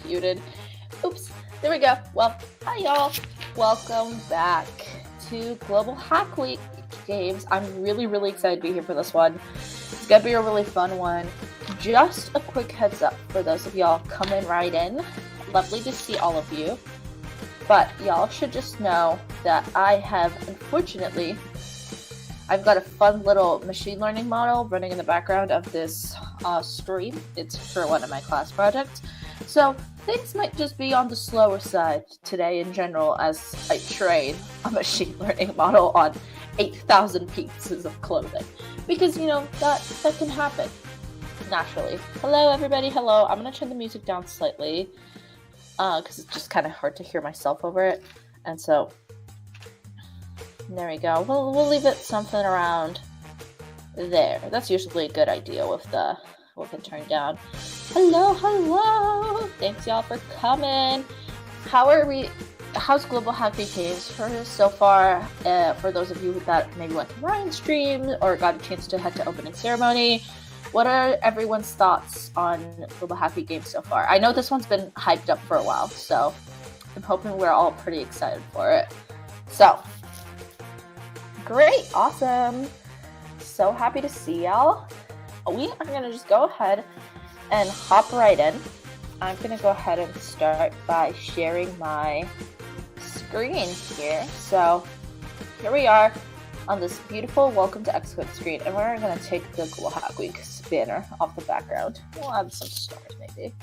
muted. Oops, there we go. Well, hi y'all. Welcome back to Global Hack Week games. I'm really excited to be here for this one. It's gonna be a really fun one. Just a quick heads up for those of y'all coming right in. Lovely to see all of you. But y'all should just know that I have, unfortunately, I've got a fun little machine learning model running in the background of this stream. It's for one of my class projects. So things might just be on the slower side today in general as I train a machine learning model on 8,000 pieces of clothing. Because, you know, that can happen naturally. Hello, everybody. Hello. I'm going to turn the music down slightly because it's just kind of hard to hear myself over it. And so there we go. We'll leave it something around there. That's usually a good idea with it turned down. Hello. Thanks y'all for coming. How's Global Hack Week games for so far? For those of you that maybe went to Ryan's stream or got a chance to head to opening ceremony, what are everyone's thoughts on Global Hack Week games so far? I know this one's been hyped up for a while, so I'm hoping we're all pretty excited for it. So, great, awesome. So happy to see y'all. We are going to just go ahead and hop right in. I'm going to go ahead and start by sharing my screen here. So here we are on this beautiful Welcome to Xcode screen, and we're going to take the Global Hack Week banner off the background. We'll add some stars maybe.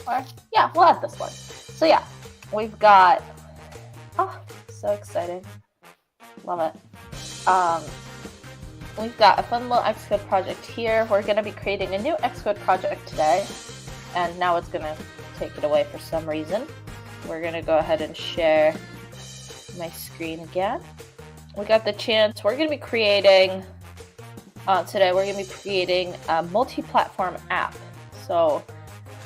Or, yeah, we'll add this one. So yeah, we've got, oh, so exciting. Love it. We've got a fun little Xcode project here. We're going to be creating a new Xcode project today, and now it's going to take it away for some reason. We're going to go ahead and share my screen again. We got the chance. We're going to be creating, today we're going to be creating a multi-platform app. So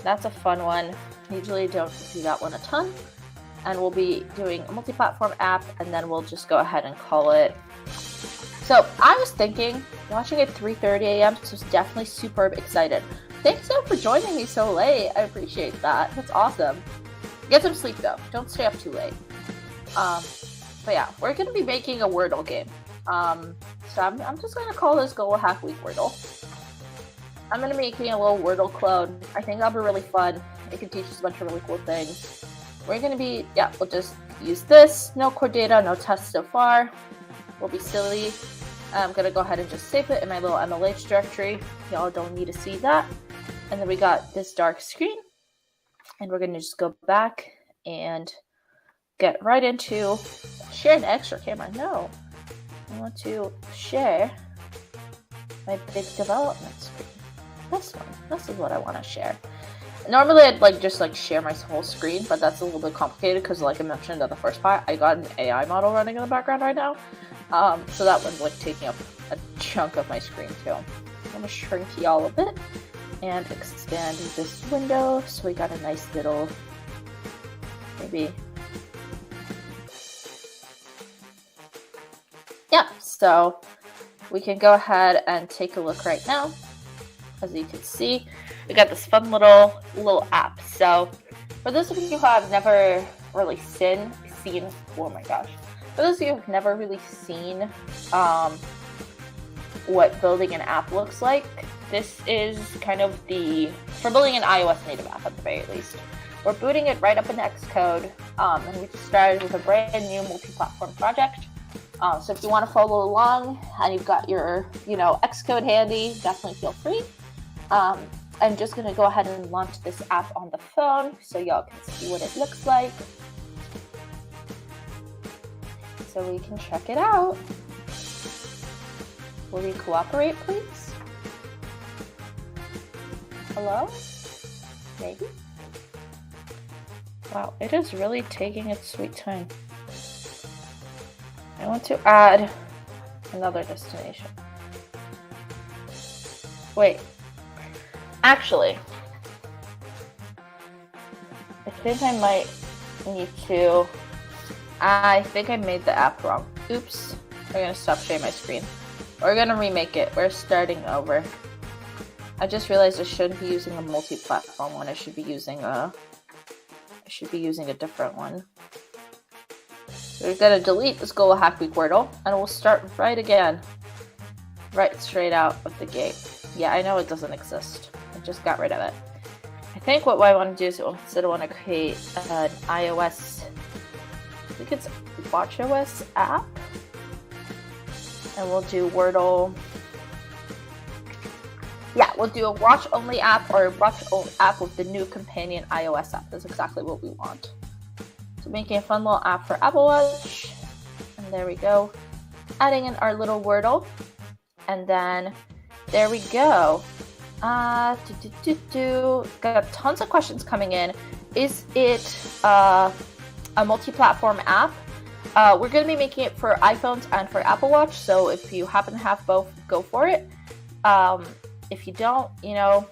that's a fun one. Usually don't do that one a ton. And we'll be doing a multi-platform app, and then we'll just go ahead and call it. So I was thinking, watching at 3:30 a.m., so I was definitely super excited. Thanks so for joining me so late. I appreciate that. That's awesome. Get some sleep though. Don't stay up too late. But yeah, we're gonna be making a Wordle game. So I'm just gonna call this Global Hack Week Wordle. I'm gonna be making a little Wordle clone. I think that'll be really fun. It can teach us a bunch of really cool things. We're gonna be, yeah, we'll just use this. No core data, no tests so far. We'll be silly. I'm gonna go ahead and just save it in my little MLH directory. Y'all don't need to see that. And then we got this dark screen. And we're gonna just go back and get right into share an extra camera. No, I want to share my big development screen. This one. This is what I want to share. Normally I'd just share my whole screen, but that's a little bit complicated because like I mentioned in the first part, I got an AI model running in the background right now. So that one's taking up a chunk of my screen too. I'm gonna shrink y'all a bit and expand this window so we got a nice little, maybe. Yeah, so we can go ahead and take a look right now. As you can see, we got this fun little app. So for those of you who have never really seen, oh my gosh. For those of you who've never really seen what building an app looks like, this is kind of for building an iOS native app at the very least. We're booting it right up in Xcode, and we just started with a brand new multi-platform project. So if you want to follow along and you've got your, Xcode handy, definitely feel free. I'm just going to go ahead and launch this app on the phone so y'all can see what it looks like. So we can check it out. Will you cooperate, please? Hello? Maybe? Wow, it is really taking its sweet time. I want to add another destination. Wait. Actually, I think I might need to. I think I made the app wrong. Oops. I'm going to stop sharing my screen. We're going to remake it. We're starting over. I just realized I shouldn't be using a multi-platform one. I should be using a I should be using a different one. So we're gonna delete this Global Hack Week Wordle, and we'll start right again. Right straight out of the gate. Yeah, I know it doesn't exist. I just got rid of it. I think what I want to do is instead I want to create an iOS, I think it's watchOS app. And we'll do Wordle. Yeah, we'll do a watch-only app or a watch-only app with the new companion iOS app. That's exactly what we want. So making a fun little app for Apple Watch. And there we go. Adding in our little Wordle. And then there we go. Got tons of questions coming in. Is it a multi-platform app? We're going to be making it for iPhones and for Apple Watch. So if you happen to have both, go for it. If you don't, you know,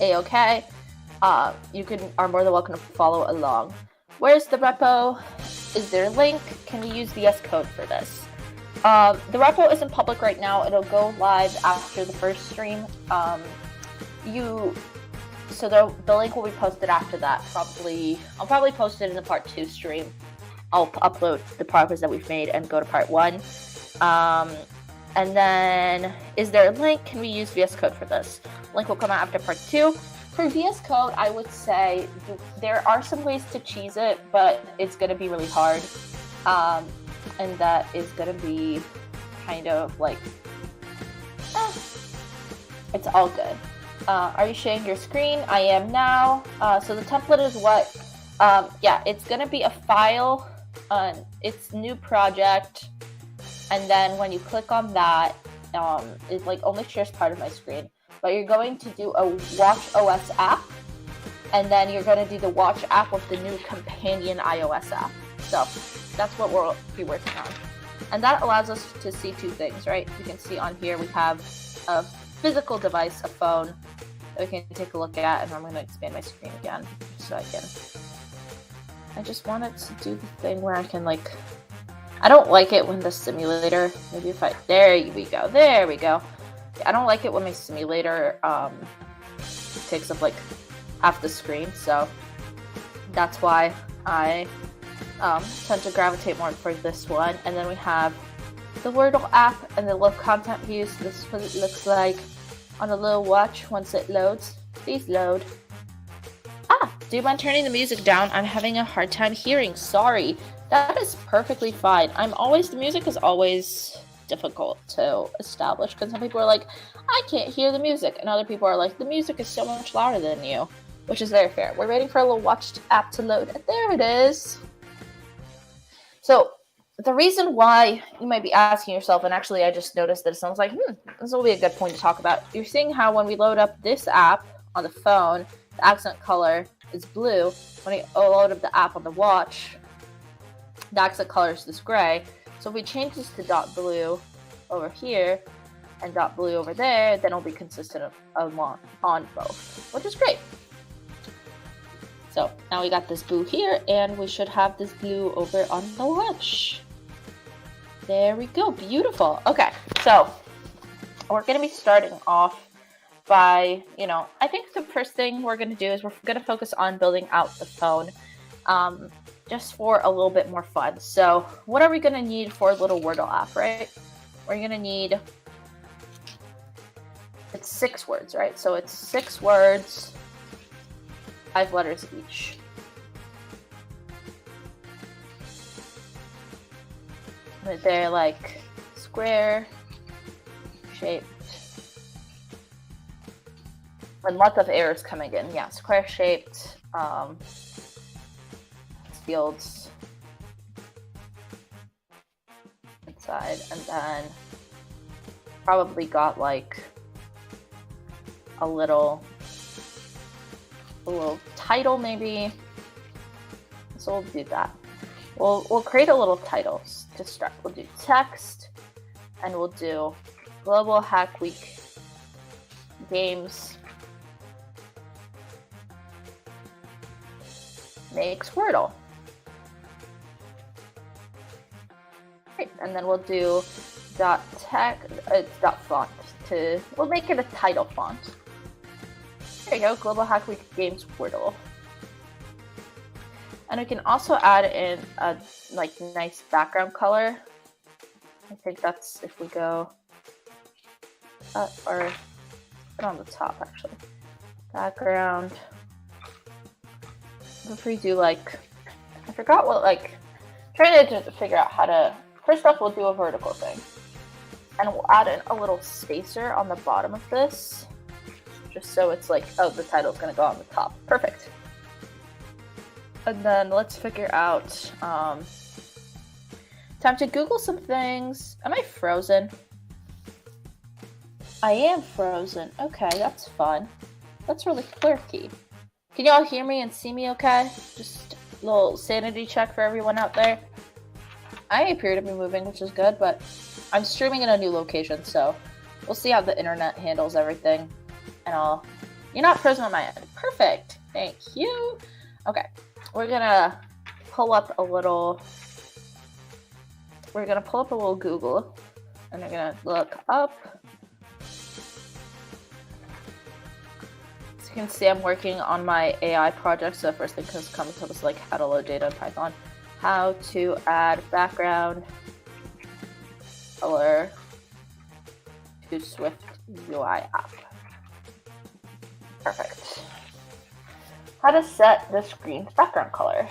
A-okay. You are more than welcome to follow along. Where's the repo? Is there a link? Can we use VS Code for this? The repo isn't public right now. It'll go live after the first stream. So the link will be posted after that. I'll probably post it in the part 2 stream. I'll upload the progress that we've made and go to part 1. And then, is there a link? Can we use VS Code for this? Link will come out after part 2. For VS Code, I would say there are some ways to cheese it, but it's going to be really hard. And that is going to be kind of like, it's all good. Are you sharing your screen? I am now. So the template is what? Yeah, it's going to be a file. It's new project. And then when you click on that, it like only shares part of my screen. But you're going to do a watchOS app. And then you're going to do the watch app with the new companion iOS app. So that's what we'll be working on. And that allows us to see 2 things, right? You can see on here we have a physical device, a phone, that we can take a look at. And I'm going to expand my screen again so I just wanted to do the thing where I can like, I don't like it when the simulator, maybe if there we go. I don't like it when my simulator takes up like half the screen, so that's why I tend to gravitate more for this one. And then we have the Wordle app and the little content views. This is what it looks like on a little watch once it loads. Please load. Do you mind turning the music down? I'm having a hard time hearing. Sorry. That is perfectly fine. The music is always difficult to establish because some people are like, I can't hear the music. And other people are like, the music is so much louder than you, which is very fair. We're waiting for a little watch app to load. And there it is. So the reason why you might be asking yourself, and actually I just noticed this, and I was like, this will be a good point to talk about. You're seeing how when we load up this app on the phone, the accent color is blue. When we load up the app on the watch, the accent color is this gray. So if we change this to dot blue over here and dot blue over there, then it'll be consistent on both, which is great. So now we got this blue here, and we should have this blue over on the watch. There we go. Beautiful. Okay, so we're going to be starting off by, I think the first thing we're going to do is we're going to focus on building out the phone. Just for a little bit more fun. So what are we going to need for a little Wordle app, right? We're going to need, it's 6 words, right? So it's 6 words, 5 letters each. They're like square shaped. And lots of errors coming in. Yeah, square shaped. Fields inside, and then probably got like a little title maybe. So we'll do that. We'll create a little title to start. We'll do text, and we'll do Global Hack Week Games makes Wordle. And then we'll do dot font we'll make it a title font. There you go, Global Hack Week Games Wordle. And we can also add in a like nice background color. I think that's if we go or put on the top actually. Background. If we do like, I forgot what like, trying to figure out how to, first off we'll do a vertical thing. And we'll add in a little spacer on the bottom of this. Just so it's like, oh, the title's gonna go on the top. Perfect. And then let's figure out, time to Google some things. Am I frozen? I am frozen. Okay, that's fun. That's really quirky. Can y'all hear me and see me okay? Just a little sanity check for everyone out there. I appear to be moving, which is good, but I'm streaming in a new location, so we'll see how the internet handles everything. And you're not frozen on my end. Perfect. Thank you. Okay. We're gonna pull up a little Google, and we're gonna look up. As you can see, I'm working on my AI project, so the first thing that's coming to us like how to load data in Python, how to add background color to Swift UI app. Perfect. How to set the screen's background color.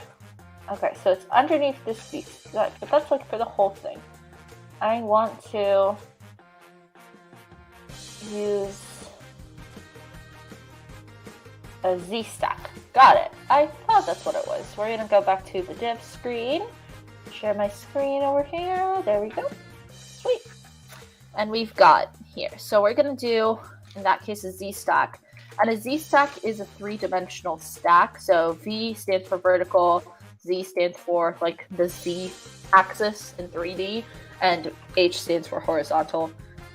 Okay, so it's underneath this piece, but that's like for the whole thing. I want to use a Z stack. Got it. I thought that's what it was. We're gonna go back to the div screen. Share my screen over here. There we go. Sweet. And we've got here. So we're gonna do, in that case, a Z stack. And a Z stack is a 3-dimensional stack. So V stands for vertical, Z stands for like the Z axis in 3D, and H stands for horizontal.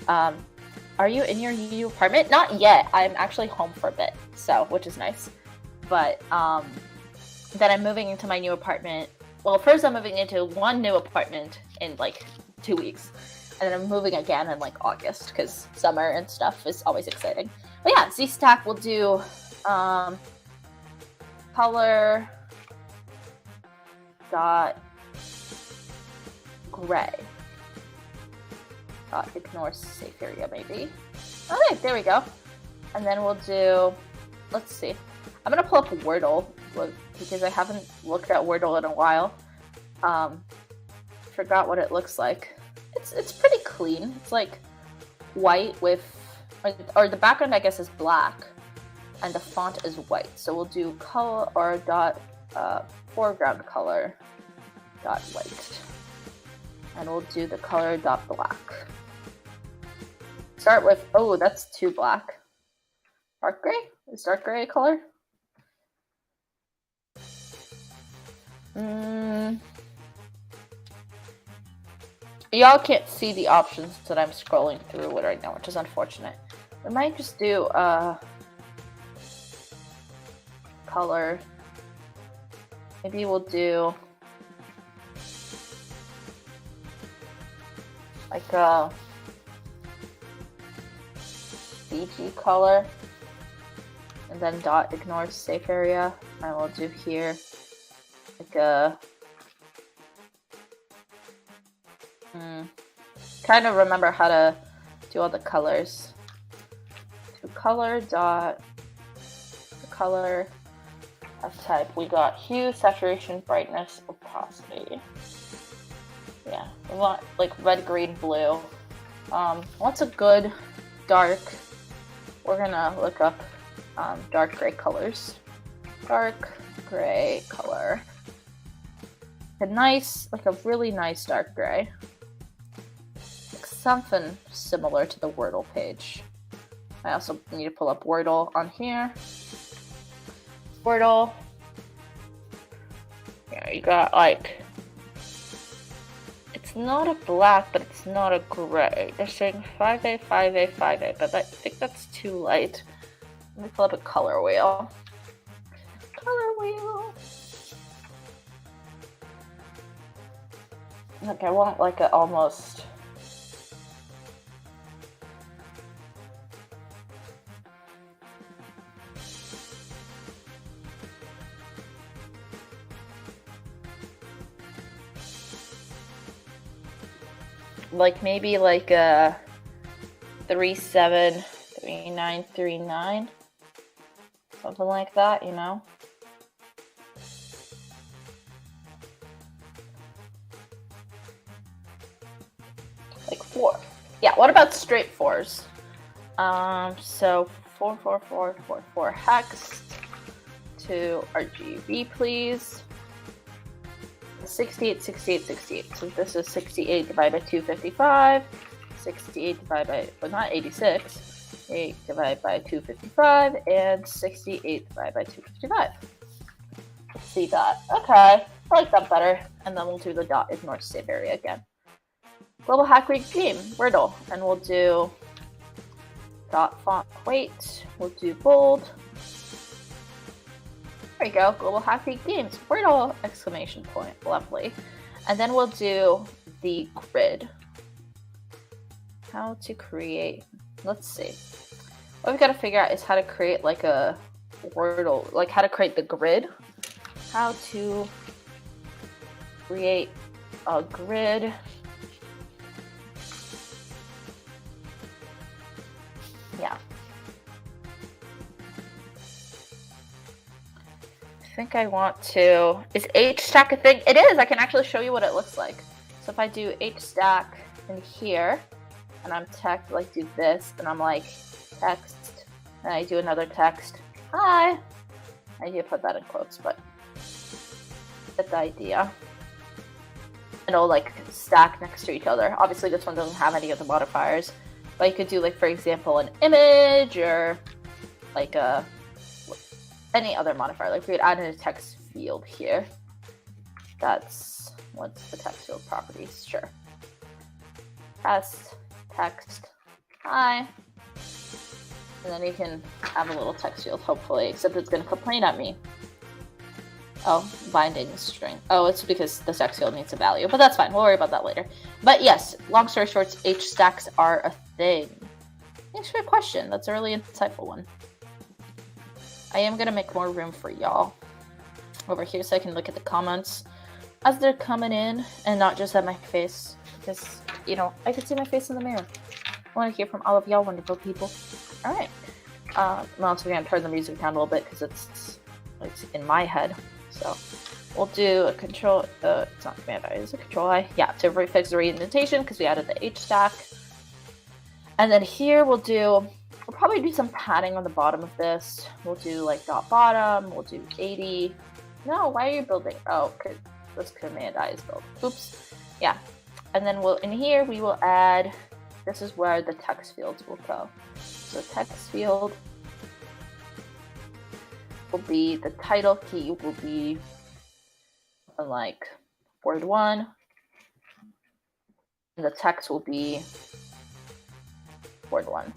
Are you in your new apartment? Not yet. I'm actually home for a bit, so which is nice. But then I'm moving into my new apartment. Well, first I'm moving into one new apartment in like 2 weeks, and then I'm moving again in like August because summer and stuff is always exciting. But yeah, Z stack will do color dot gray. Ignore safe area maybe. Okay, there we go. And then we'll do, let's see. I'm gonna pull up Wordle because I haven't looked at Wordle in a while. Forgot what it looks like. It's pretty clean. It's like white with, or the background I guess is black, and the font is white. So we'll do color or dot foreground color dot white, and we'll do the color dot black. Start with, oh, that's too black. Dark gray? Is dark gray a color? Y'all can't see the options that I'm scrolling through right now, which is unfortunate. I might just do color. Maybe we'll do like a BG color, and then dot ignore safe area. And we'll do here like a kind of remember how to do all the colors. To color dot the color of type. We got hue, saturation, brightness, opacity. Yeah, we want like red, green, blue. What's a good dark? We're gonna look up dark gray colors. Dark gray color. A nice, like a really nice dark gray. Like something similar to the Wordle page. I also need to pull up Wordle on here. Wordle. Yeah, you got like, it's not a black, but it's not a gray. They're saying 5A, 5A, 5A, but I think that's too light. Let me pull up a color wheel. Color wheel. Like I want like a almost. like maybe like a 373939, something like that, you know. Like 4. Yeah, what about straight 4s? So 44444 hex to RGB, please. 68, 68, 68. So this is 68 divided by 255. 68 divided by, well, not 86. 8 divided by 255, and 68 divided by 255. See that? Okay, I like that better. And then we'll do the dot ignore save area again. Global Hack Week theme, Wordle, and we'll do dot font weight. We'll do bold. There we go. Global Hack Week games, Wordle! Exclamation point. Lovely. And then we'll do the grid. How to create. Let's see. What we've got to figure out is how to create like a Wordle, like how to create the grid. How to create a grid. Yeah. I think I want to. Is H stack a thing? It is. I can actually show you what it looks like. So if I do H stack in here, and I'm text, like do this, and I'm like text, and I do another text. Hi. I need to put that in quotes, but get the idea. And it'll like stack next to each other. Obviously, this one doesn't have any of the modifiers. But you could do, like, for example, an image or like any other modifier. Like we could add in a text field here. That's what's the text field properties? Sure. Text, hi. And then you can have a little text field, hopefully, except it's going to complain at me. Oh, binding string. Oh, it's because the text field needs a value, but that's fine. We'll worry about that later. But yes, long story short, H stacks are a thing. Thanks for your question. That's a really insightful one. I am going to make more room for y'all over here so I can look at the comments as they're coming in and not just at my face. Because, you know, I can see my face in the mirror. I want to hear from all of y'all wonderful people. All right. I'm also going to turn the music down a little bit because it's in my head. So we'll do a control, it's not command I, is it control I? Yeah, to fix the indentation because we added the H stack. And then here we'll probably do some padding on the bottom of this. We'll do like dot bottom, we'll do 80. No, why are you building? Oh, because this command I is built. Oops. Yeah. And then in here we will add, this is where the text fields will go. So text field will be, the title key will be like word 1, and the text will be word 1.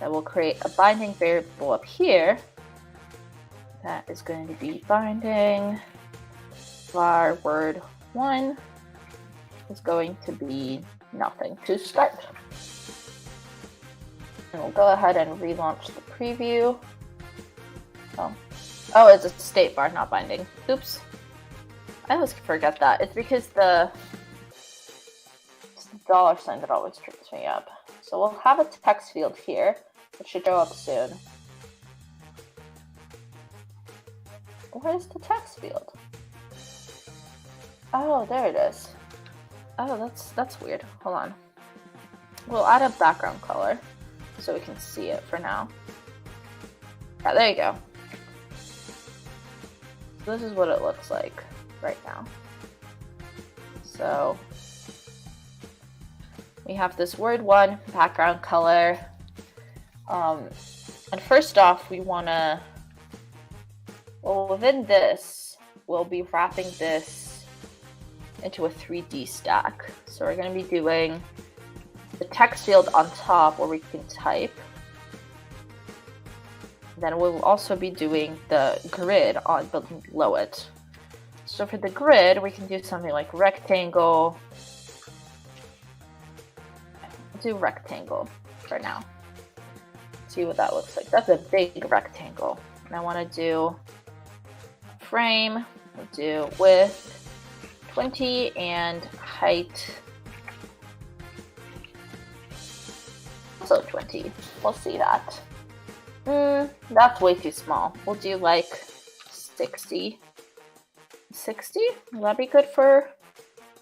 Then we'll create a binding variable up here that is going to be binding var word 1 is going to be nothing to start. And we'll go ahead and relaunch the preview. Oh, it's a state bar, not binding. Oops. I always forget that. It's because it's the $sign that always trips me up. So we'll have a text field here. It should show up soon. Where's the text field? Oh, there it is. Oh, that's weird. Hold on. We'll add a background color so we can see it for now. Yeah, there you go. So this is what it looks like right now. So we have this word 1 background color. And first off, we want to, well, within this, we'll be wrapping this into a 3D stack. So we're going to be doing the text field on top where we can type. Then we'll also be doing the grid on below it. So for the grid, we can do something like rectangle. I'll do rectangle for now. See what that looks like. That's a big rectangle. And I want to do frame. We'll do width 20 and height also 20. We'll see that. That's way too small. We'll do like 60. 60? Will that be good for...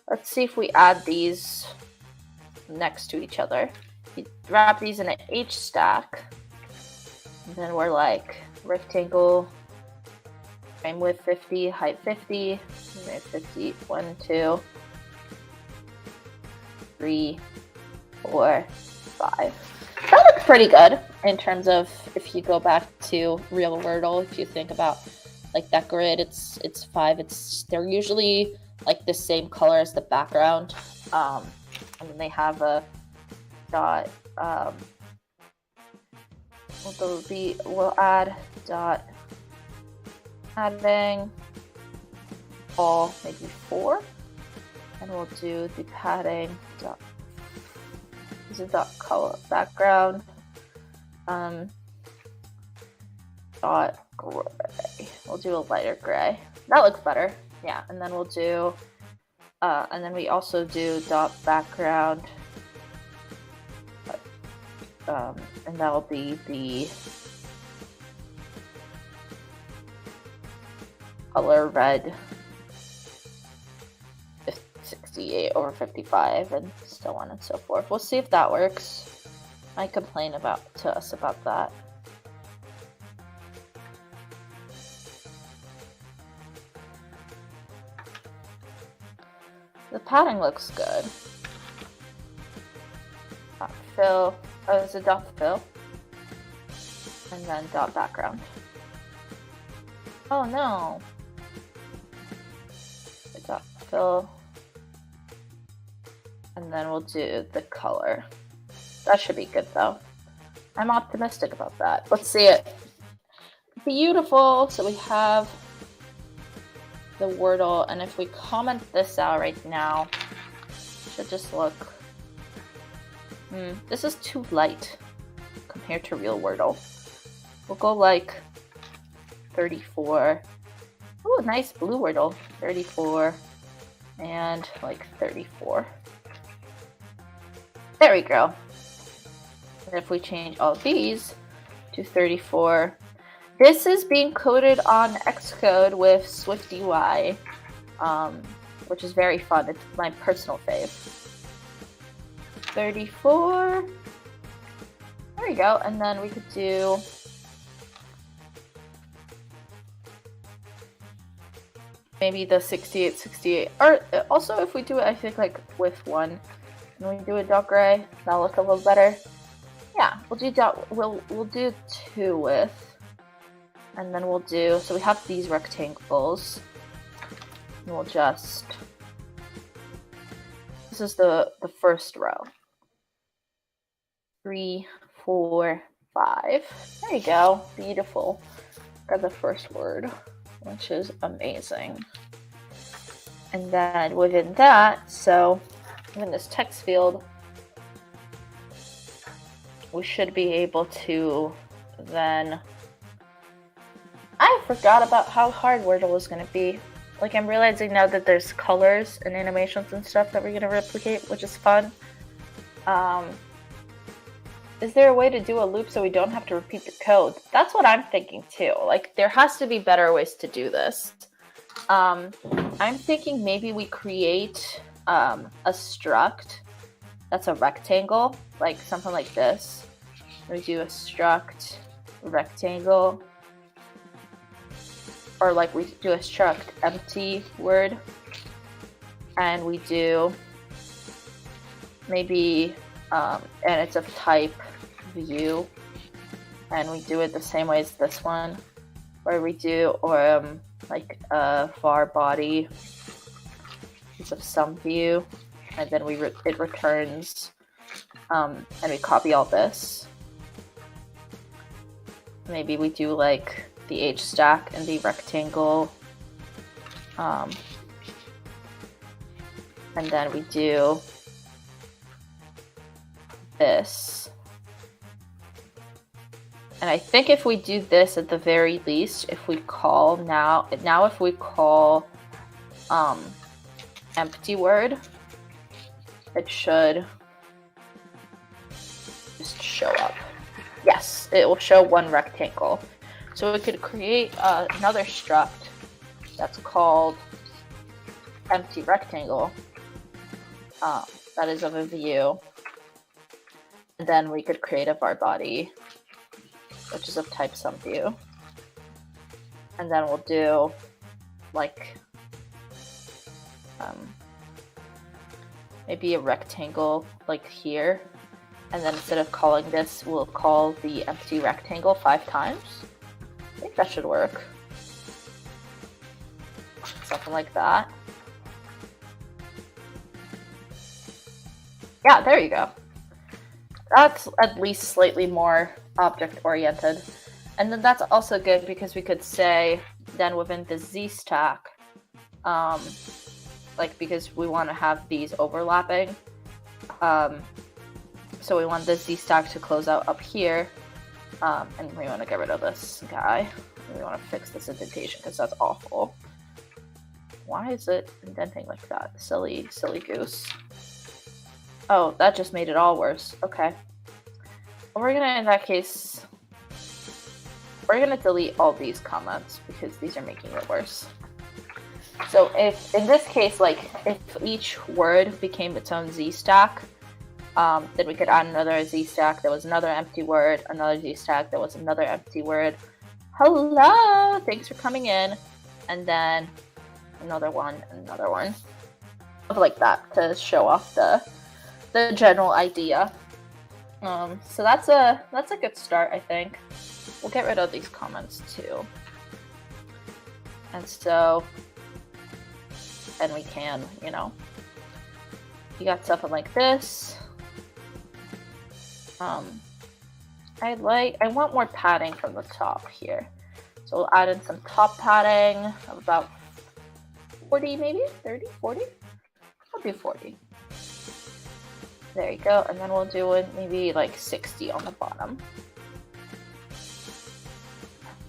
Let's see if we add these next to each other. You wrap these in an H stack. And then we're like rectangle, frame width 50, height 50, 50, 1, 2, 3, 4, 5. That looks pretty good in terms of if you go back to real Wordle. If you think about like that grid, it's 5. They're usually like the same color as the background, and then they have a dot. We'll add dot adding all maybe 4, and we'll do the padding dot. This is dot color background. Dot gray. We'll do a lighter gray. That looks better. Yeah, and then we'll do, and then we also do dot background. And that'll be the color red 68 over 55 and so on and so forth. We'll see if that works. I complain to us about that. The padding looks good. Dot fill. Oh, it's a dot fill. And then dot background. Oh no. The dot fill. And then we'll do the color. That should be good though. I'm optimistic about that. Let's see it. Beautiful. So we have the Wordle, and if we comment this out right now, it should just look... this is too light compared to real Wordle. We'll go like 34. Ooh, nice blue Wordle. 34 and like 34. There we go. And if we change all these to 34, this is being coded on Xcode with SwiftUI, which is very fun. It's my personal fave. 34. There we go. And then we could do maybe the 68, 68. Or also if we do it, I think like with 1, and we do a dot gray, that'll look a little better. Yeah, we'll do dot. We'll do 2 with. And then we'll do, so we have these rectangles. And we'll just, this is the first row. 3, 4, 5. There you go. Beautiful. Got the first word, which is amazing. And then within that, so in this text field, we should be able to then... I forgot about how hard Wordle is going to be. Like, I'm realizing now that there's colors and animations and stuff that we're going to replicate, which is fun. Is there a way to do a loop so we don't have to repeat the code? That's what I'm thinking too. Like, there has to be better ways to do this. I'm thinking maybe we create a struct that's a rectangle, like something like this. We do a struct rectangle. Or like we do a struct empty word, and we do maybe, and it's of type view, and we do it the same way as this one, where we do like a var body is of some view, and then it returns, and we copy all this. Maybe we do like the H stack and the rectangle, and then we do this. And I think if we do this at the very least, if we call now if we call empty word, it should just show up. Yes, it will show one rectangle. So we could create another struct that's called empty rectangle. That is of a view. And then we could create a var body, which is of type SumView. And then we'll do like maybe a rectangle like here. And then instead of calling this, we'll call the empty rectangle 5 times. I think that should work. Something like that. Yeah, there you go. That's at least slightly more object-oriented. And then that's also good because we could say then within the Z stack, like because we want to have these overlapping. So we want the Z stack to close out up here. And we want to get rid of this guy. We want to fix this indentation because that's awful. Why is it indenting like that? Silly, silly goose. Oh, that just made it all worse. Okay. We're gonna, in that case, we're gonna delete all these comments because these are making it worse. So if, in this case, like, if each word became its own Z stack, then we could add another Z stack. There was another empty word, another Z stack. There was another empty word. Hello, thanks for coming in. And then another one, another one. Like that to show off the general idea. So that's a good start, I think. We'll get rid of these comments too. And so, and we can, you know, you got something like this. I want more padding from the top here. So we'll add in some top padding of about 40, maybe 30, 40. I'll do 40. There you go, and then we'll do it maybe like 60 on the bottom.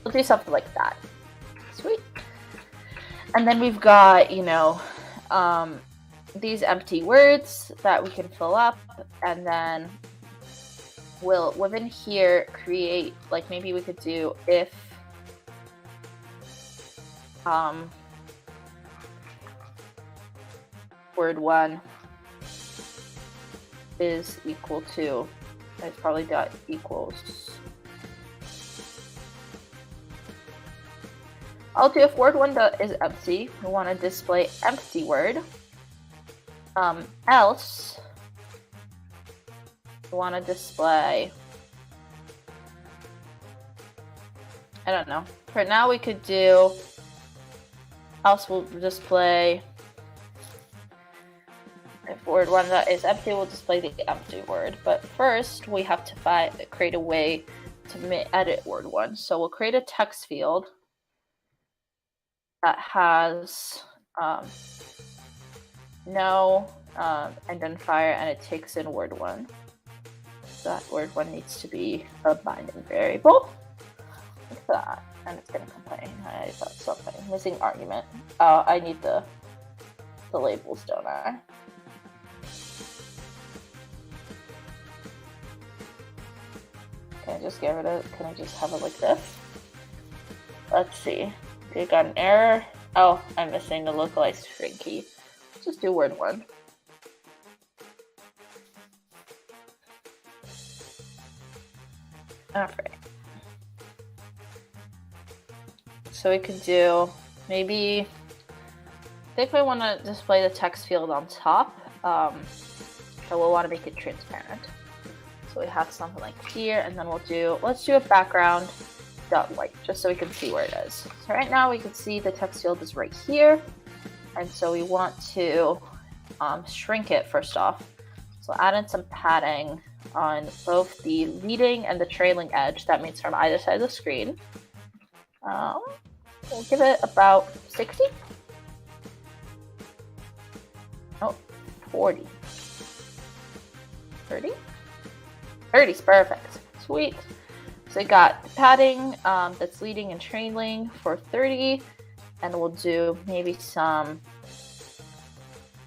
We'll do something like that. Sweet. And then we've got, you know, these empty words that we can fill up, and then we'll, within here, create, like maybe we could do if word 1 is equal to, it's probably dot equals. I'll do if word 1 is empty, we want to display empty word. Else, we want to display, I don't know. For now we could do, else we'll display, if word 1 is empty, we'll display the empty word. But first, we have to create a way to edit word 1. So we'll create a text field that has no identifier, and it takes in word 1. So that word 1 needs to be a binding variable. Like that. And it's going to complain. I thought something. Missing argument. Oh, I need the labels, don't I? Can I just get rid of it? Can I just have it like this? Let's see. Okay, got an error. Oh, I'm missing the localized string key. Let's just do word 1. Alright. So we could do maybe, I think we want to display the text field on top. So we'll want to make it transparent. So we have something like here, and then let's do a background dot white, just so we can see where it is. So right now we can see the text field is right here, and so we want to shrink it first off. So add in some padding on both the leading and the trailing edge. That means from either side of the screen. We'll give it about 60. Oh, 40. 30? 30 is perfect. Sweet. So we got the padding that's leading and trailing for 30, and we'll do maybe some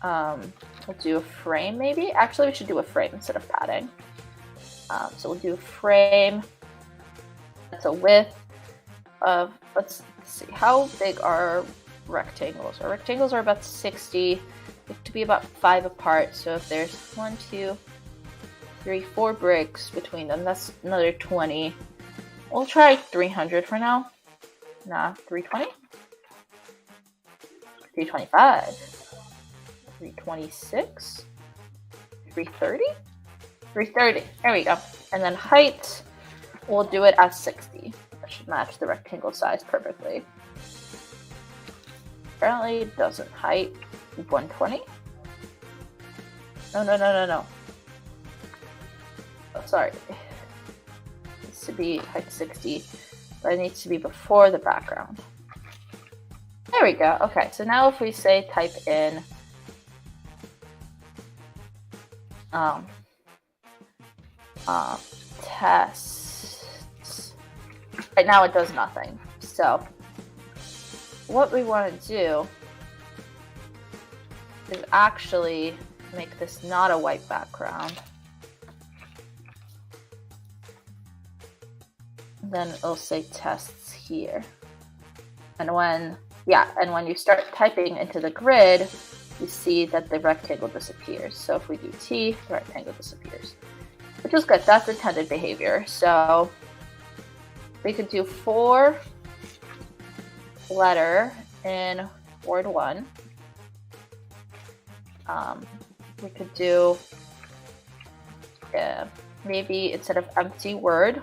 We'll do a frame maybe. Actually, we should do a frame instead of padding. So we'll do a frame. That's a width of, let's see, how big are rectangles? Our rectangles are about 60, to be about 5 apart. So if there's 1, 2, 3, 4 bricks between them, that's another 20. We'll try 300 for now. Nah, 320? 325. 326. 330? 330. There we go. And then height, we'll do it as 60. That should match the rectangle size perfectly. Apparently it doesn't. Height 120. No. Oh, sorry. It needs to be height 60, but it needs to be before the background. There we go. Okay, so now if we say type in tests, right now it does nothing. So what we want to do is actually make this not a white background. Then it'll say tests here. And when you start typing into the grid, you see that the rectangle disappears. So if we do T, the rectangle disappears, which is good. That's intended behavior. So we could do 4 letter in word 1. We could do maybe instead of empty word,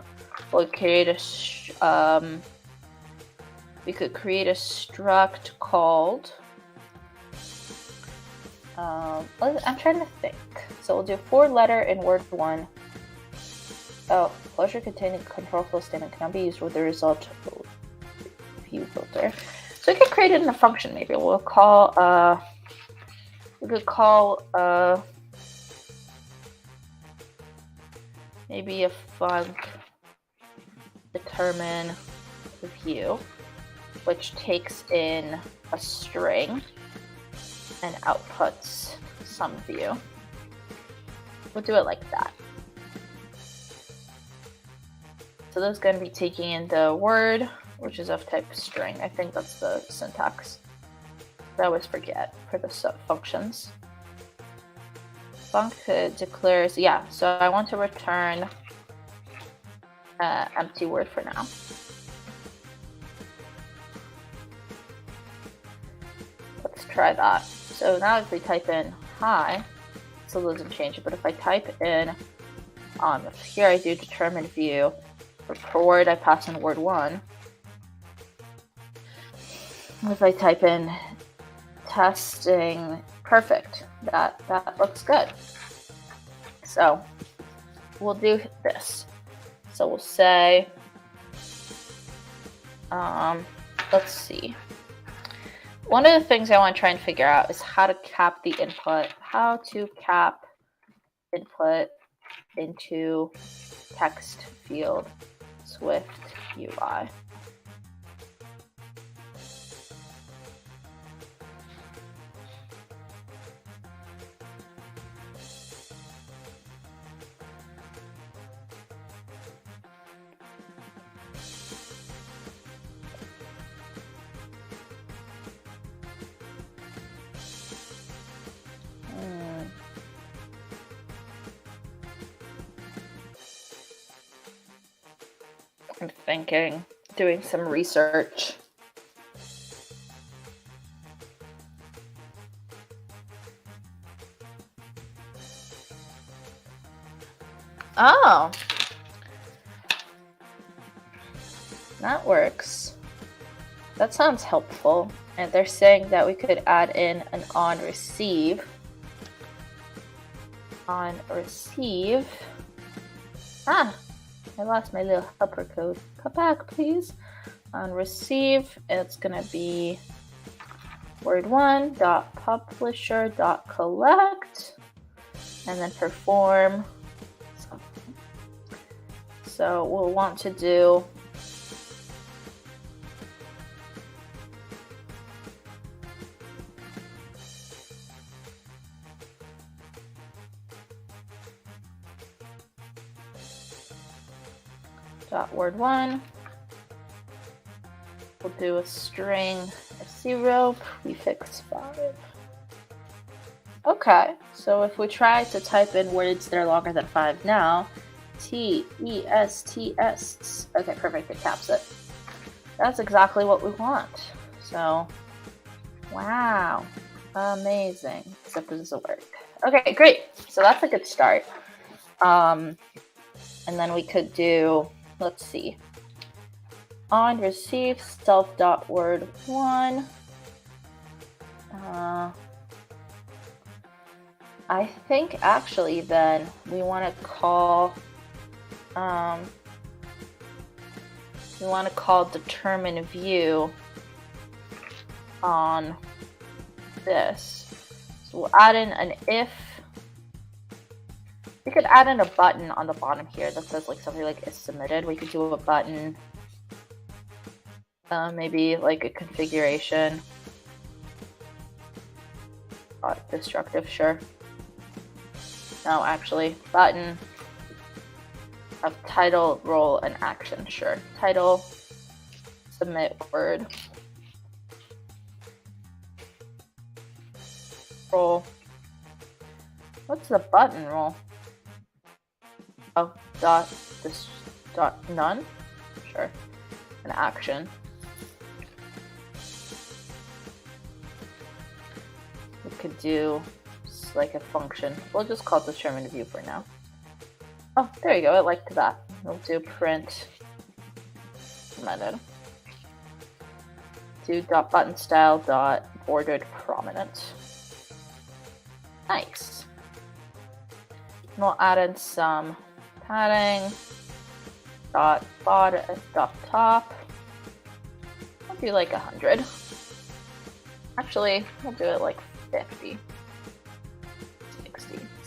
we'll create we could create a struct called I'm trying to think. So we'll do 4 letter in word 1. Oh, closure containing control flow statement cannot be used with the result view filter. So we could create it in a function. Maybe we'll call we could call maybe a func determine view, which takes in a string and outputs some view. We'll do it like that. So this is going to be taking in the word, which is of type string. I think that's the syntax. I always forget for the functions. Func declares, yeah, so I want to return empty word for now. Let's try that. So now if we type in hi, it still doesn't change it, but if I type in, here I do determine view, for word I pass in word 1. If I type in testing, perfect, that looks good. So we'll do this. So we'll say, let's see. One of the things I want to try and figure out is how to cap the input, how to cap input into text field Swift UI. I'm thinking, doing some research. Oh, that works. That sounds helpful. And they're saying that we could add in an on receive. On receive. Ah, I lost my little helper code. Come back, please. On receive, it's gonna be word1.publisher.collect, and then perform. So we'll want to do dot word 1. We'll do a string of 0 prefix 5. Okay, so if we try to type in words that are longer than 5 now, T-E-S-T-S. Okay, perfect, it caps it. That's exactly what we want. So, wow, amazing, except it doesn't work. Okay, great, so that's a good start. And then we could do, let's see, on receive self dot word 1. I think actually then we want to call determine view on this. So we'll add in an if. We could add in a button on the bottom here that says like something like is submitted. We could do a button, maybe like a configuration. Destructive, sure. No, actually, button of title, role, and action. Sure. Title, submit word. Role. What's the button role? Oh, none. Sure. An action. We could do like a function. We'll just call it determine view for now. Oh, there you go. I liked that. We'll do print method. Do dot button style dot bordered prominent. Nice. And we'll add in some padding. Dot bottom dot top. We'll do like 100. Actually, we'll do it like 50.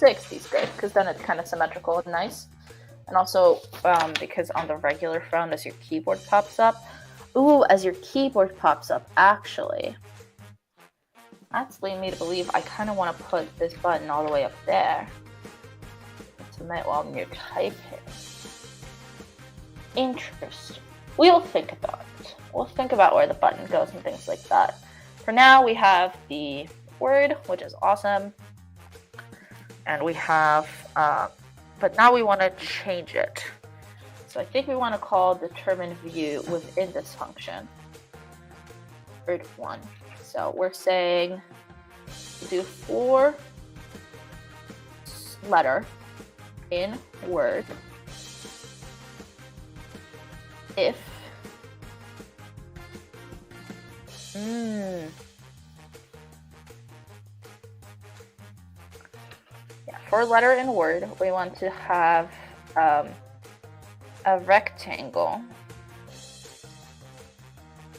60 is good because then it's kind of symmetrical and nice. And also because on the regular phone, as your keyboard pops up, actually, that's leading me to believe I kind of want to put this button all the way up there. Submit while you're typing. Interesting. We'll think about it. We'll think about where the button goes and things like that. For now, we have the word, which is awesome. And we have, but now we want to change it. So I think we want to call determine view within this function. Word 1. So we're saying do for letter in word if for letter in word, we want to have a rectangle.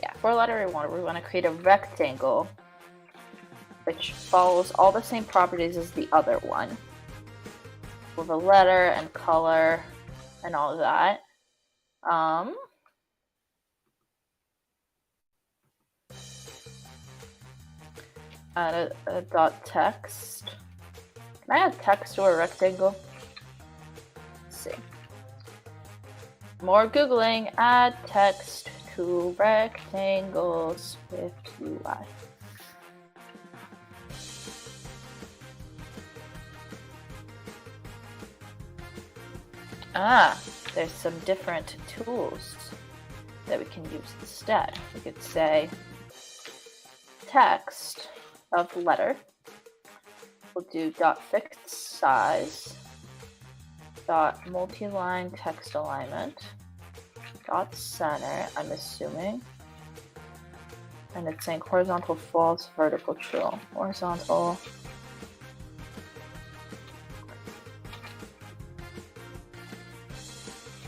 Yeah, for letter in word, we want to create a rectangle which follows all the same properties as the other one, with a letter and color and all of that. Add a dot text. Can I add text to a rectangle? Let's see. More Googling. Add text to rectangles with UI. There's some different tools that we can use instead. We could say text of letter. We'll do dot fixed size, dot multi-line text alignment, dot center, I'm assuming. And it's saying horizontal false, vertical true. Horizontal.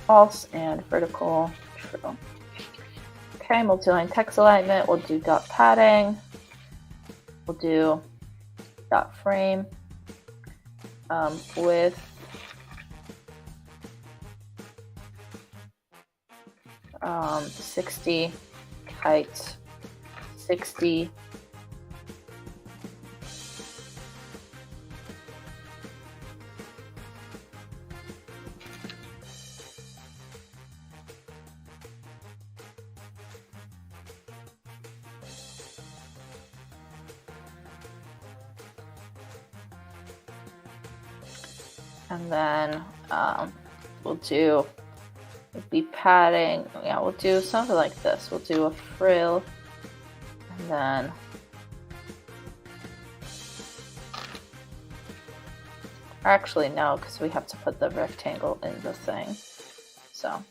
False and vertical true. Okay, multi-line text alignment. We'll do dot padding. We'll do dot frame with um, 60 height, 60 And then we'll be padding. Yeah, we'll do something like this. We'll do a frill, and then actually no, because we have to put the rectangle in the thing. So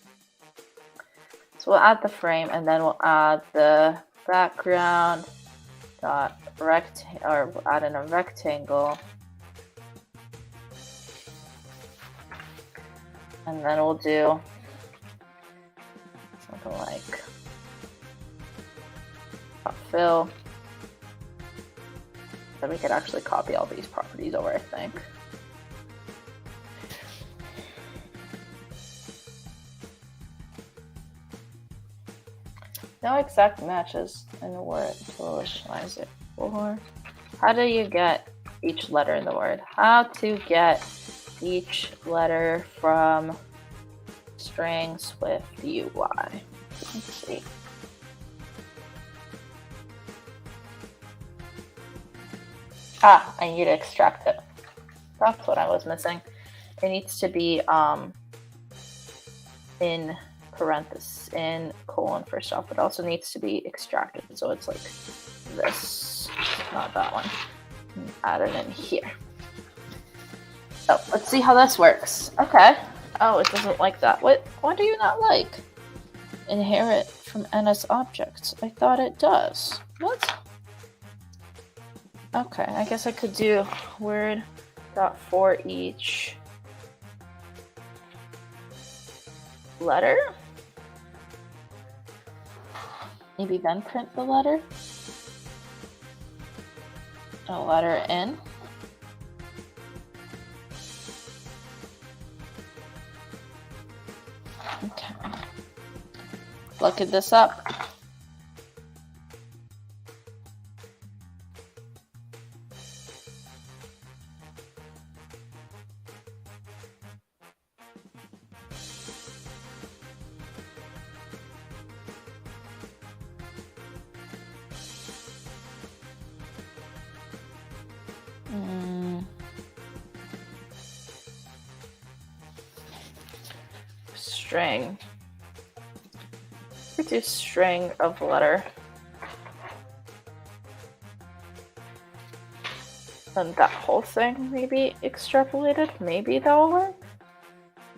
we'll add the frame, and then we'll add the background dot or we'll add in a rectangle, and then we'll do something like fill. Then we could actually copy all these properties over, I think. No exact matches in the word to initialize it. Or how do you get each letter in the word? How to get each letter from string Swift UI. Let's see. Ah, I need to extract it. That's what I was missing. It needs to be in parenthesis, in colon first off. It also needs to be extracted, so it's like this, not that one. Add it in here. So let's see how this works. Okay. Oh, it doesn't like that. What do you not like? Inherit from NS objects. I thought it does. What? Okay, I guess I could do word dot for each letter. Maybe then print the letter. A letter in. Okay. Look at this up. String. We do string of letter. And that whole thing maybe extrapolated. Maybe that'll work.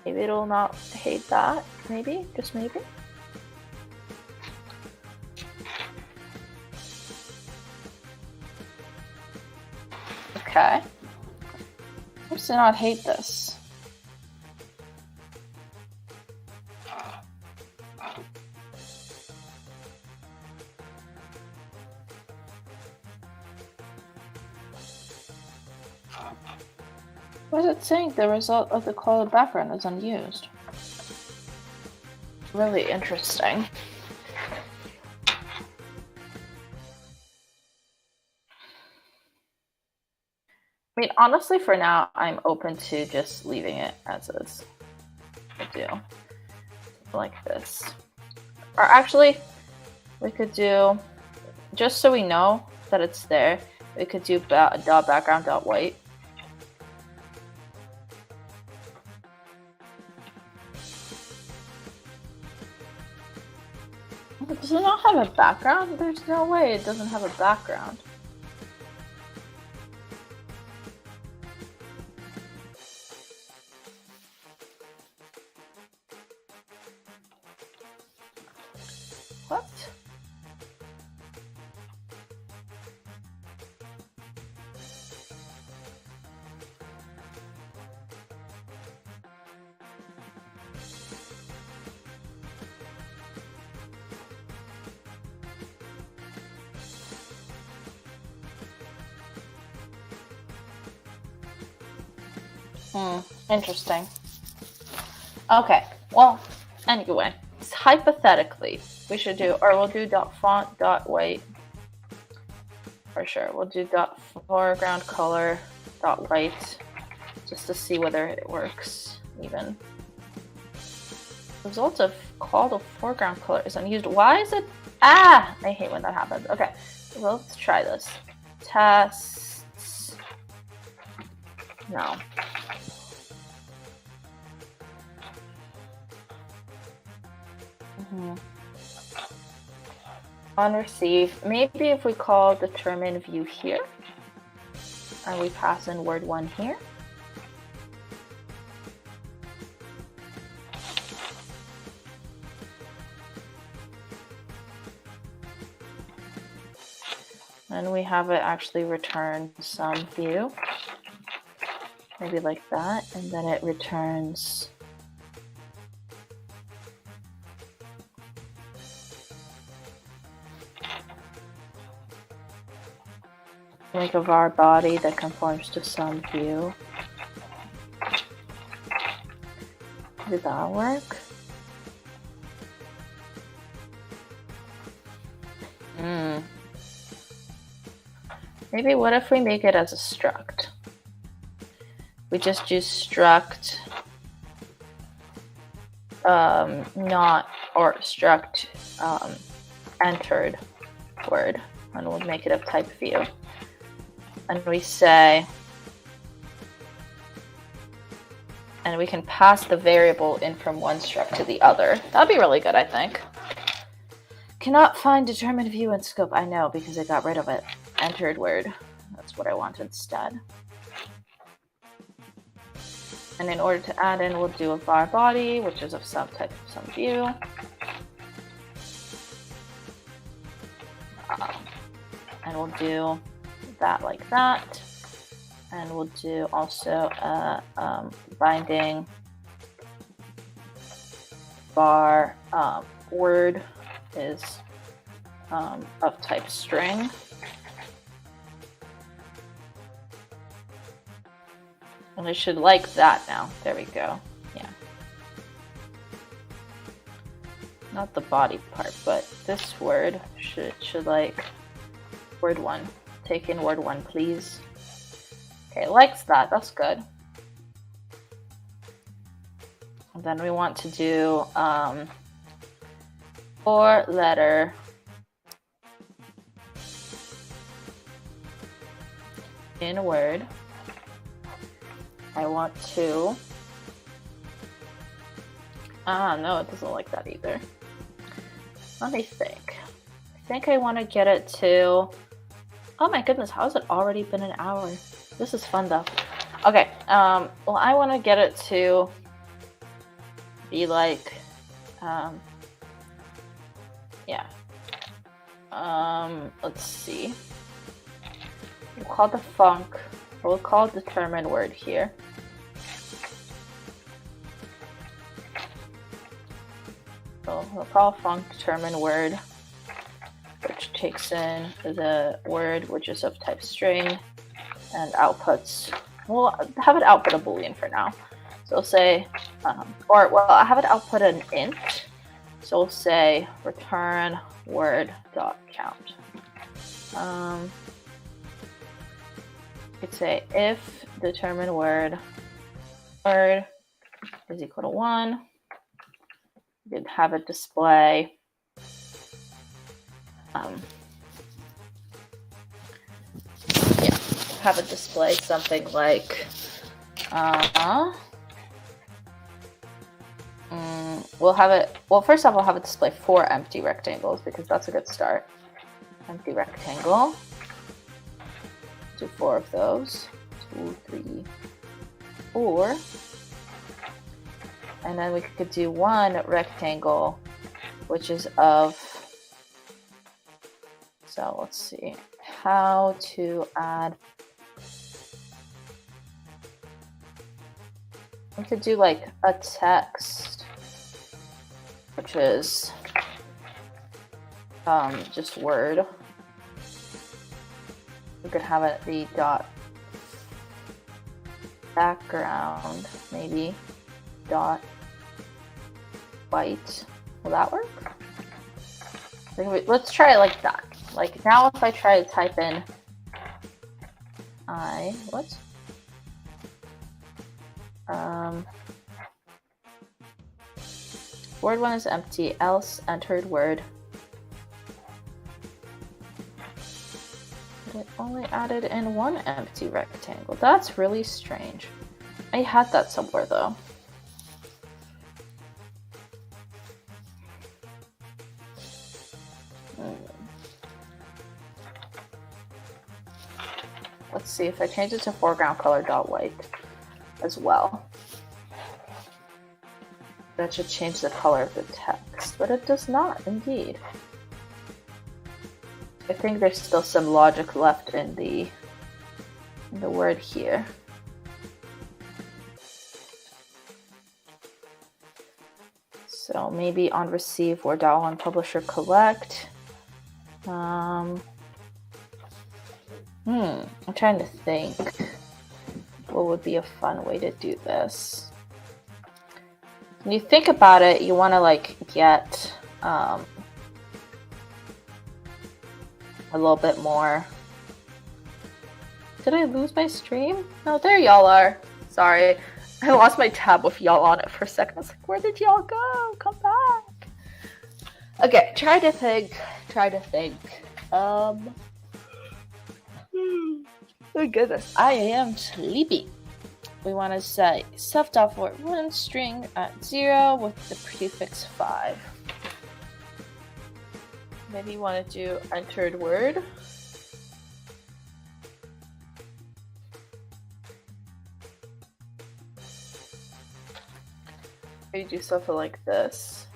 Maybe it'll not hate that. Maybe, just maybe. Okay. Let's not hate this. What is it saying? The result of the colored background is unused. Really interesting. I mean, honestly, for now, I'm open to just leaving it as is. I do. Like this. Or actually, we could do, just so we know that it's there, we could do dot background dot white. Does it not have a background? There's no way it doesn't have a background. What? Interesting. Okay, well, anyway, hypothetically, we should do, or we'll do dot font dot white. For sure, we'll do dot foreground color dot white, just to see whether it works even. Result of call to foreground color is unused. Why is it? Ah, I hate when that happens. Okay, well, let's try this. Tests. No. On receive, maybe if we call determine view here, and we pass in word 1 here. And we have it actually return some view, maybe like that, and then it returns like a var body that conforms to some view. Did that work? Maybe what if we make it as a struct? We just use struct not, or struct entered word, and we'll make it of type view. And we say, and we can pass the variable in from one struct to the other. That'd be really good, I think. Cannot find determined view in scope. I know, because I got rid of it. Entered word. That's what I want instead. And in order to add in, we'll do a var body, which is of some type of some view. And we'll do that like that. And we'll do also a binding var word is of type string. And it should like that now. There we go. Yeah. Not the body part, but this word should like word 1. Take in word 1, please. Okay, likes that. That's good. And then we want to do 4-letter in word. I want to. No, it doesn't like that either. Let me think. I think I want to get it to. Oh my goodness, how has it already been an hour? This is fun though. Okay, well, I want to get it to be like, yeah. Let's see. We'll call the func. We'll call determine word here. So we'll call func determine word, which takes in the word which is of type string and outputs. We'll have it output a boolean for now. So we'll say, I have it output an int. So we'll say return word dot count. Could say if determine word is equal to 1. You could have it display have it display something like we'll have it, well, first off, we'll have it display 4 empty rectangles because that's a good start. Empty rectangle. Do 4 of those. 2, 3, 4. And then we could do 1 rectangle, which is of, so let's see, how to add, we could do like a text, which is just word. We could have it be dot background, maybe dot white. Will that work? Let's try it like that. Like now, if I try to type in word 1 is empty, else entered word. It only added in 1 empty rectangle. That's really strange. I had that somewhere though. Let's see if I change it to foreground color dot white as well. That should change the color of the text, but it does not, indeed. I think there's still some logic left in the word here. So maybe on receive or on publisher collect. I'm trying to think what would be a fun way to do this. When you think about it, you want to like get a little bit more. Did I lose my stream? No, there y'all are. Sorry. I lost my tab with y'all on it for a second. I was like, where did y'all go? Come back. Okay, try to think. Oh goodness, I am sleepy. We want to say self.for1 string at 0 with the prefix 5. Maybe you want to do entered word. Maybe do something like this.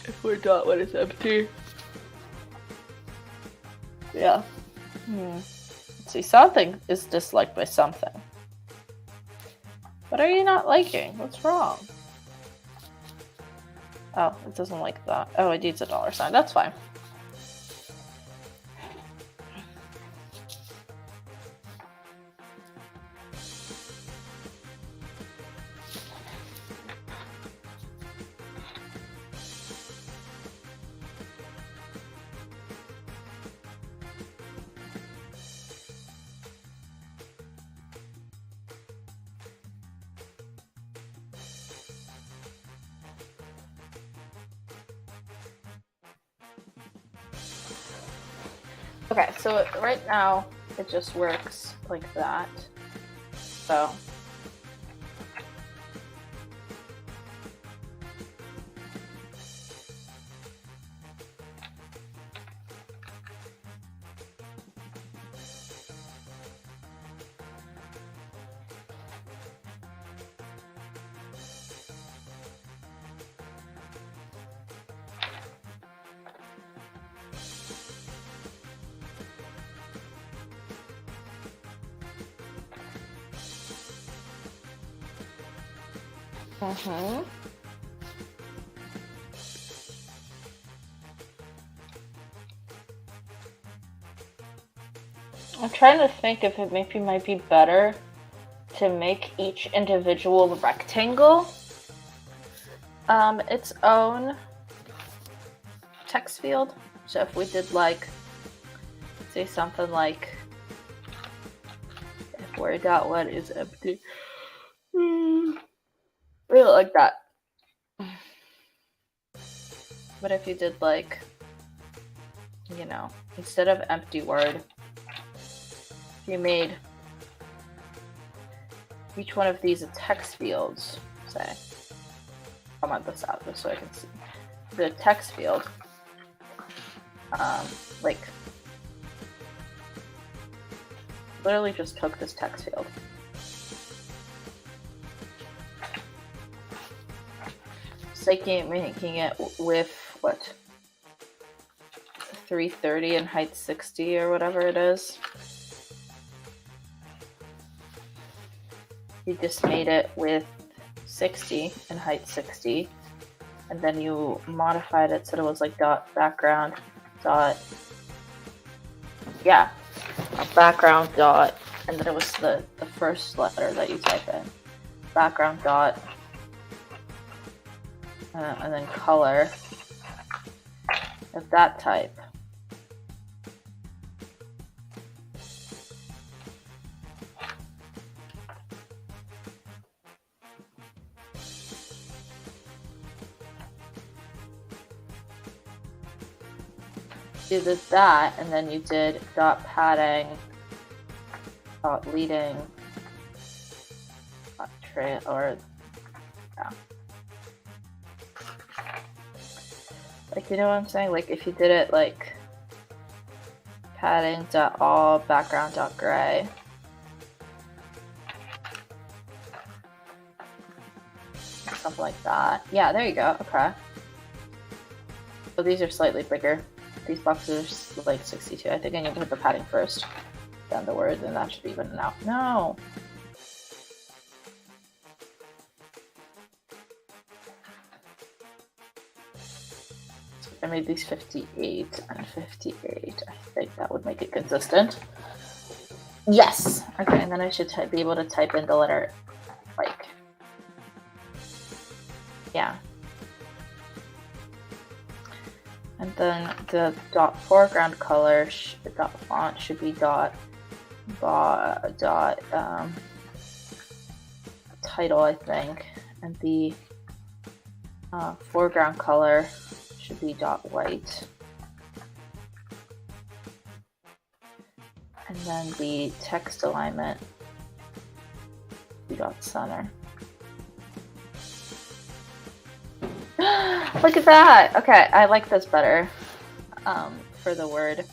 If we're dot what is empty. Yeah. Let's see, something is disliked by something. What are you not liking? What's wrong? Oh, it doesn't like that. Oh, it needs a $sign. That's fine. Okay, so right now it just works like that. So I'm trying to think if it maybe might be better to make each individual rectangle its own text field. So if we did like, say something like, if word dot what is empty. Really like that. But if you did like, you know, instead of empty word, you made each one of these a text fields, say. Comment this out just so I can see. The text field, like, literally just took this text field. Making it with what, 330 and height 60 or whatever it is. You just made it with 60 and height 60, and then you modified it so it was like dot background dot, yeah, background dot, and then it was the first letter that you type in, background dot, and then color of that type. You did that, and then you did dot padding, dot leading, trail, or yeah. Like, you know what I'm saying? Like, if you did it like padding.all background.gray. Something like that. Yeah, there you go. Okay. So these are slightly bigger. These boxes are like 62. I think I need to put the padding first, then the word, and that should be even out. No. I made these 58 and 58. I think that would make it consistent. Yes. Okay, and then I should be able to type in the letter, like, yeah. And then the dot foreground color, dot font should be dot title, I think, and the foreground color should be dot white, and then the text alignment be dot center. Look at that. Okay, I like this better for the word.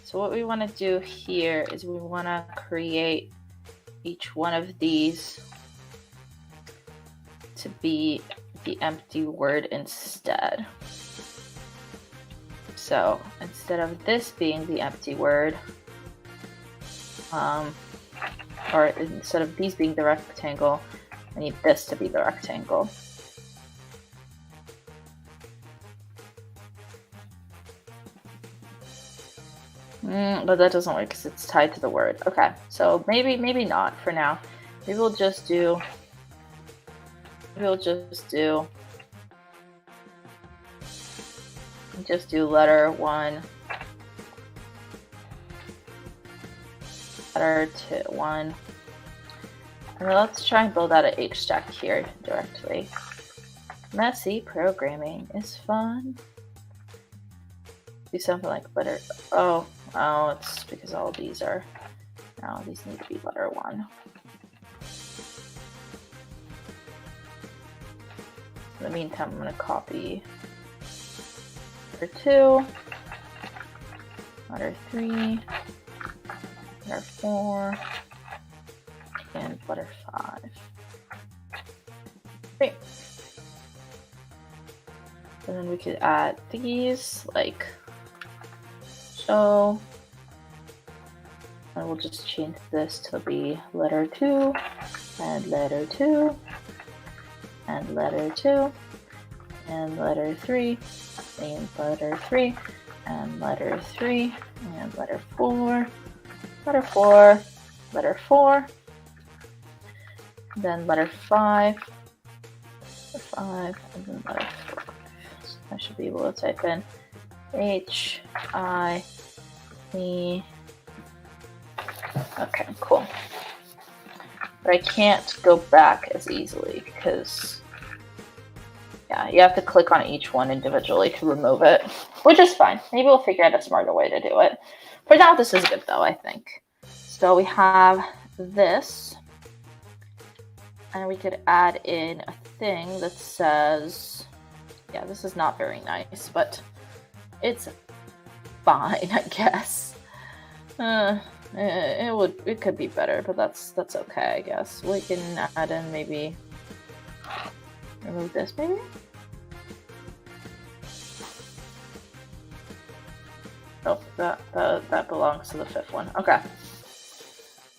So what we want to do here is we want to create each one of these to be the empty word instead. So instead of this being the empty word, or instead of these being the rectangle, I need this to be the rectangle. But that doesn't work because it's tied to the word. Okay, so maybe not for now. Maybe we'll just do letter 1, letter 2, 1. And let's try and build out an H stack here directly. Messy programming is fun. Do something like letter. Oh, it's because all these are. No, these need to be letter 1. In the meantime, I'm going to copy letter 2, letter 3, letter 4, and letter 5. Great. And then we could add these, like so. And we'll just change this to be letter 2, and letter 2, and letter 2, and letter 3, and letter 3, and letter 3, and letter 4, letter 4, letter 4, then letter 5, letter 5, and then letter 4. So I should be able to type in H, I, E. Okay, cool. But I can't go back as easily because, yeah, you have to click on each one individually to remove it, which is fine. Maybe we'll figure out a smarter way to do it. For now, this is good though, I think. So we have this, and we could add in a thing that says, yeah, this is not very nice, but it's fine, I guess. It could be better, but that's okay, I guess. We can add in maybe remove this, maybe. Oh, that belongs to the 5th one. Okay.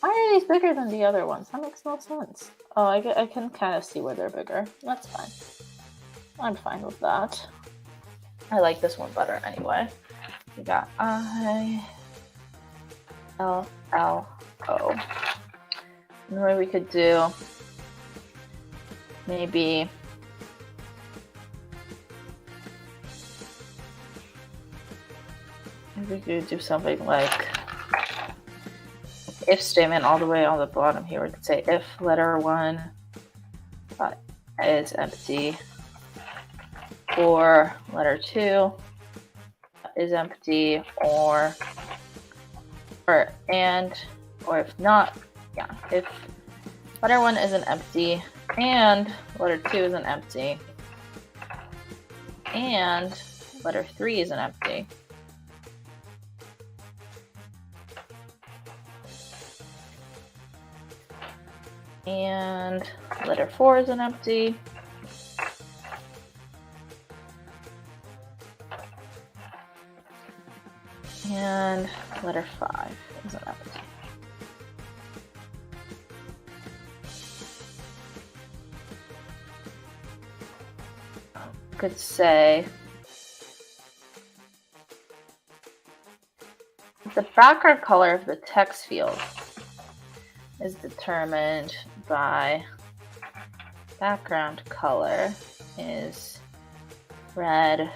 Why are these bigger than the other ones? That makes no sense. Oh, I can kind of see where they're bigger. That's fine. I'm fine with that. I like this one better anyway. We got I, L, L, O. And what we could do, maybe we could do something like if statement all the way on the bottom here. We could say if letter 1 is empty, or letter 2 is empty, or if not, yeah, if Letter 1 isn't empty, and letter 2 isn't empty, and letter 3 isn't empty. And letter 4 isn't empty. And letter 5 isn't empty. Could say the background color of the text field is determined by background color is red.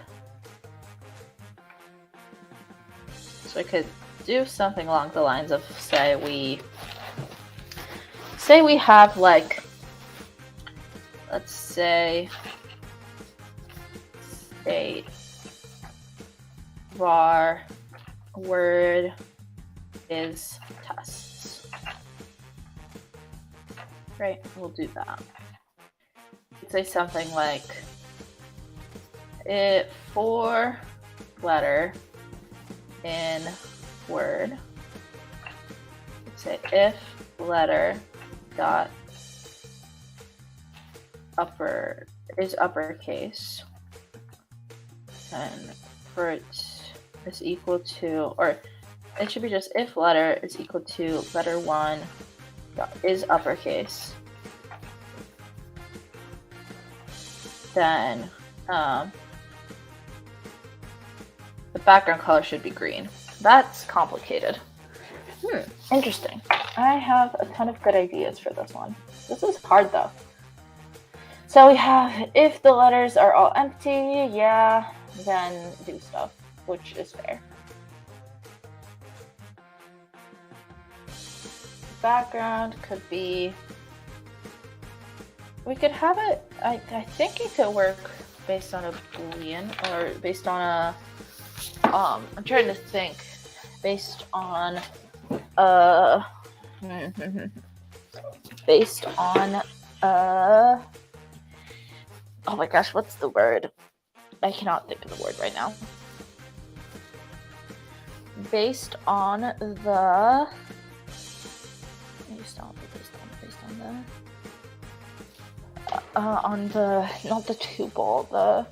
So I could do something along the lines of say we have like, let's say state var word is tests. Right, we'll do that. Say something like for letter in word. Let's say if letter dot upper is uppercase, and for it is equal to, or it should be just if letter is equal to letter 1 is uppercase, then the background color should be green. That's complicated. Interesting. I have a ton of good ideas for this one. This is hard though. So we have if the letters are all empty, yeah, then do stuff, which is fair. Background could be, we could have it, I think it could work based on a Boolean or based on a, I'm trying to think, based on based on oh my gosh, what's the word? I cannot think of the word right now. Based on the on the not the tuple, the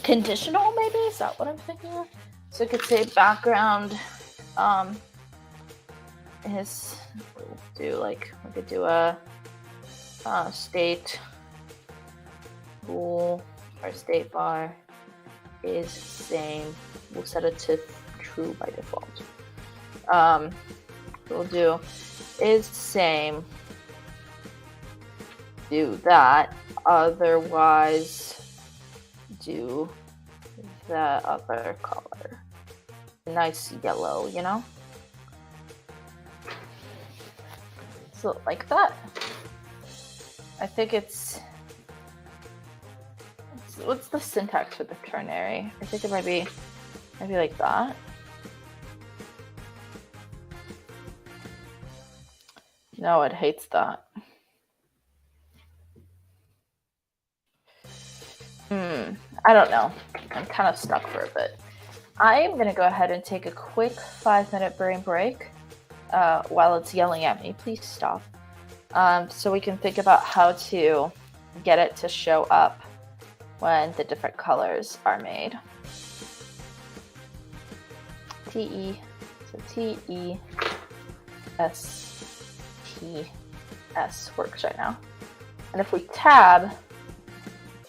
conditional, maybe, is that what I'm thinking of? So I could say background is, do like, we could do a state bool or state bar is same. We'll set it to true by default. We'll do is same, do that, otherwise do the other color. A nice yellow, you know? So like that. I think it's what's the syntax for the ternary? I think it might be like that. No, it hates that. I don't know. I'm kind of stuck for a bit. I am going to go ahead and take a quick 5-minute brain break while it's yelling at me. Please stop. So we can think about how to get it to show up when the different colors are made. T-E-S-T-S works right now. And if we tab, it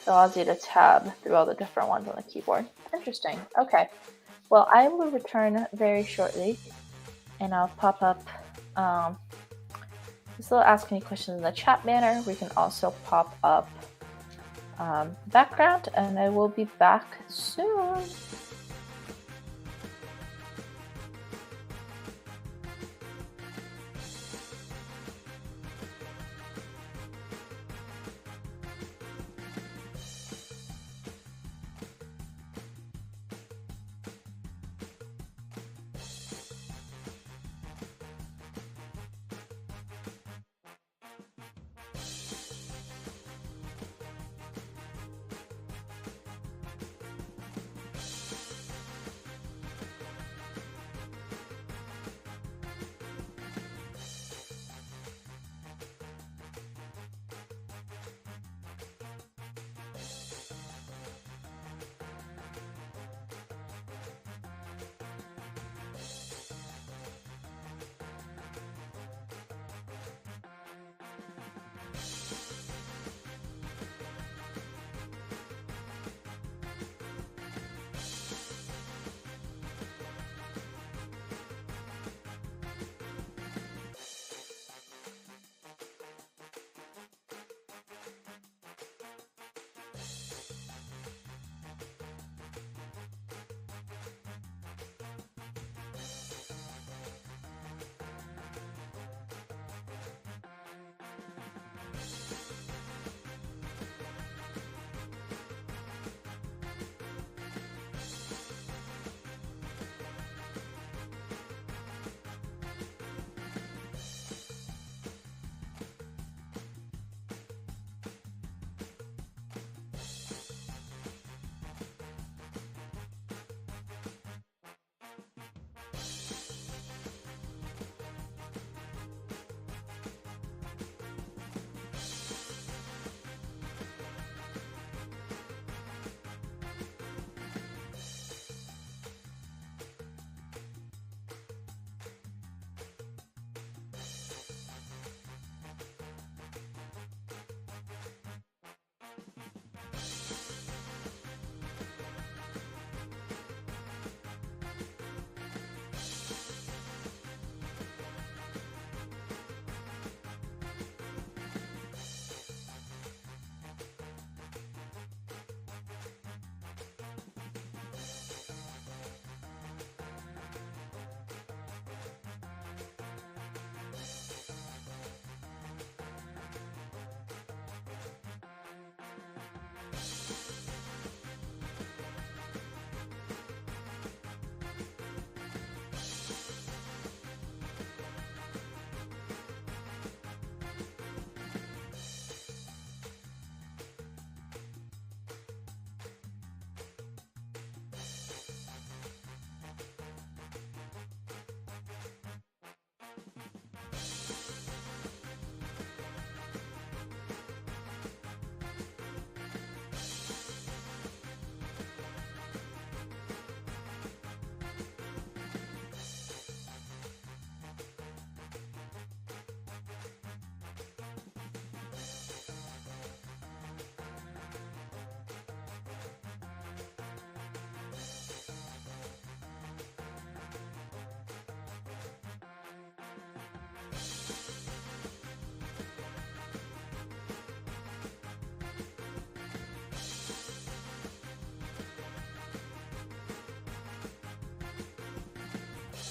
allows you to tab through all the different ones on the keyboard. Interesting. Okay. Well, I will return very shortly, and I'll pop up this little ask any questions in the chat banner. We can also pop up background, and I will be back soon.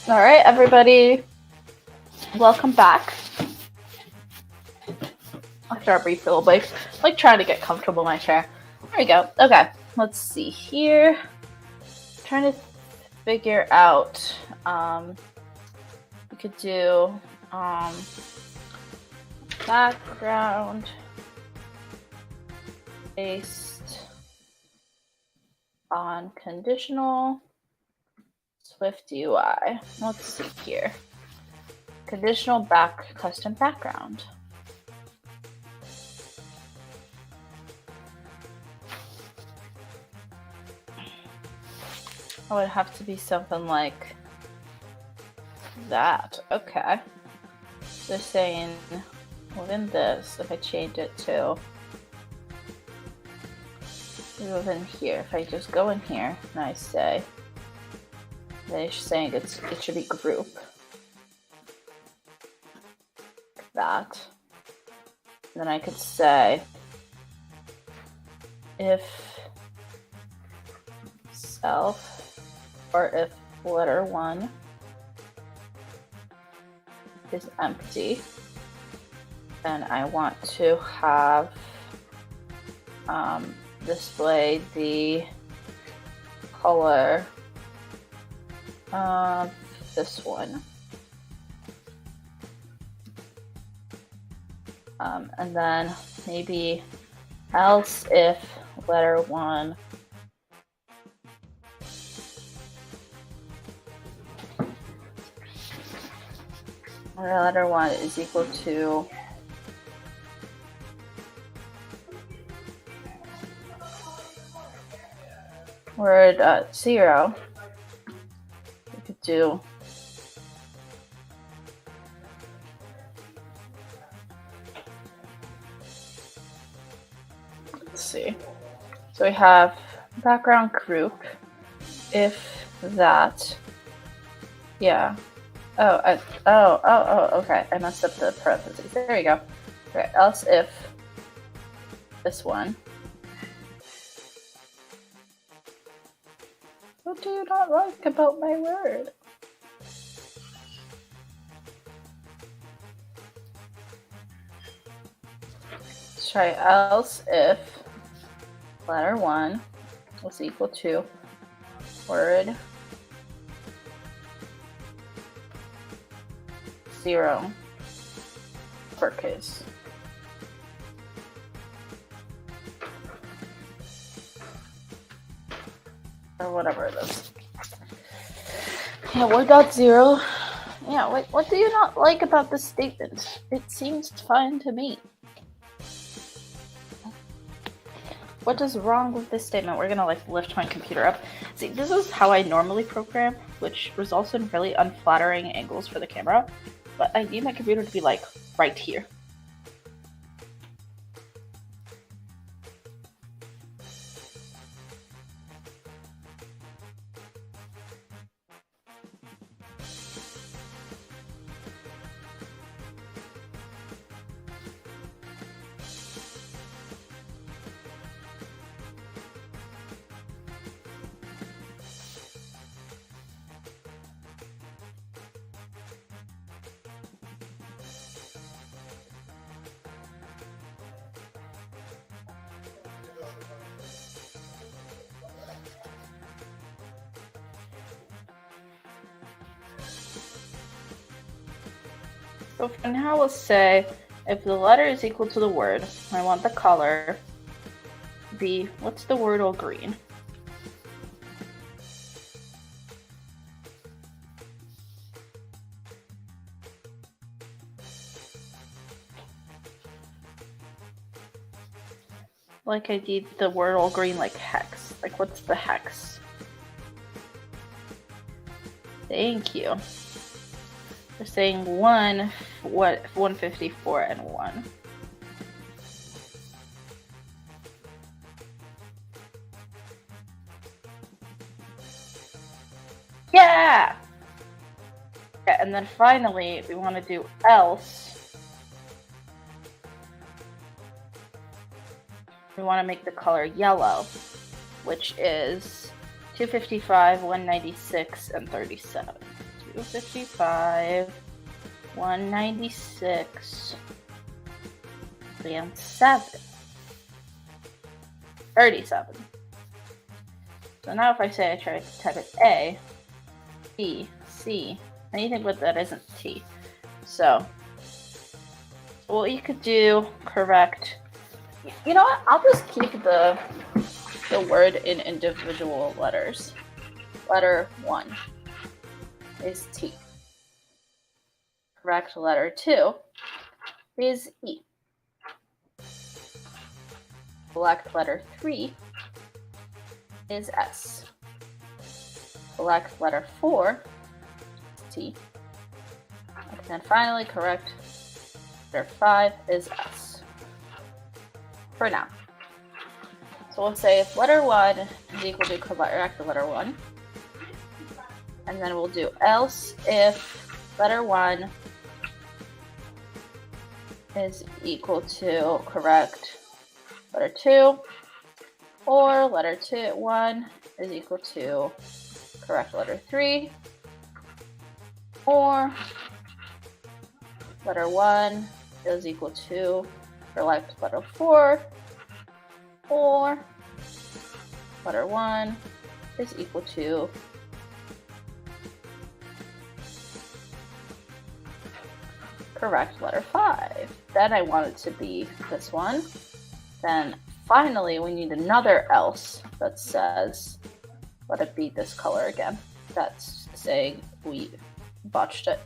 All right, everybody, welcome back. After our brief little break, like trying to get comfortable in my chair. There we go. Okay, let's see here. Trying to figure out. We could do background based on conditional Swift UI. Let's see here. Conditional custom background. It would have to be something like that. Okay. They're saying within this, if I change it to within here, if I just go in here and I say, they're saying it should be group. That. And then I could say if self or if letter 1 is empty, then I want to have display the color of this one. And then maybe else if letter 1 is equal to word 0. We could do let's see. So we have background group if that. Yeah. Okay. I messed up the parentheses. There you go. Okay, else if this one. What do you not like about my word? Let's try else if letter 1 is equal to word 0 uppercase. Or whatever it is. Yeah, word dot 0. Yeah, what do you not like about this statement? It seems fine to me. What is wrong with this statement? We're gonna lift my computer up. See, this is how I normally program, which results in really unflattering angles for the camera. But I need my computer to be right here. So for now, we'll say if the letter is equal to the word, I want the color be, what's the word all green? Like I need the word all green like hex. Like what's the hex? Thank you. We're saying 154 and 1. Yeah! Okay, and then finally we want to do else. We want to make the color yellow, which is 255, 196, and 37. 255, 196, and 7. 37. So now if I say I try to type it A, B, C, anything but that isn't T. So what you could do, correct. You know what? I'll just keep the word in individual letters. Letter 1 is T. Correct letter 2 is E. Correct letter 3 is S. Correct letter 4 is T. And then finally, correct letter 5 is S. For now. So we'll say if letter 1 is equal to correct letter 1. And then we'll do else if letter 1 is equal to correct letter 2, or letter 1 is equal to correct letter 3, or letter 1 is equal to correct letter 4, or letter 1 is equal to correct letter 5. Then I want it to be this one. Then finally we need another else that says, let it be this color again. That's saying we botched it.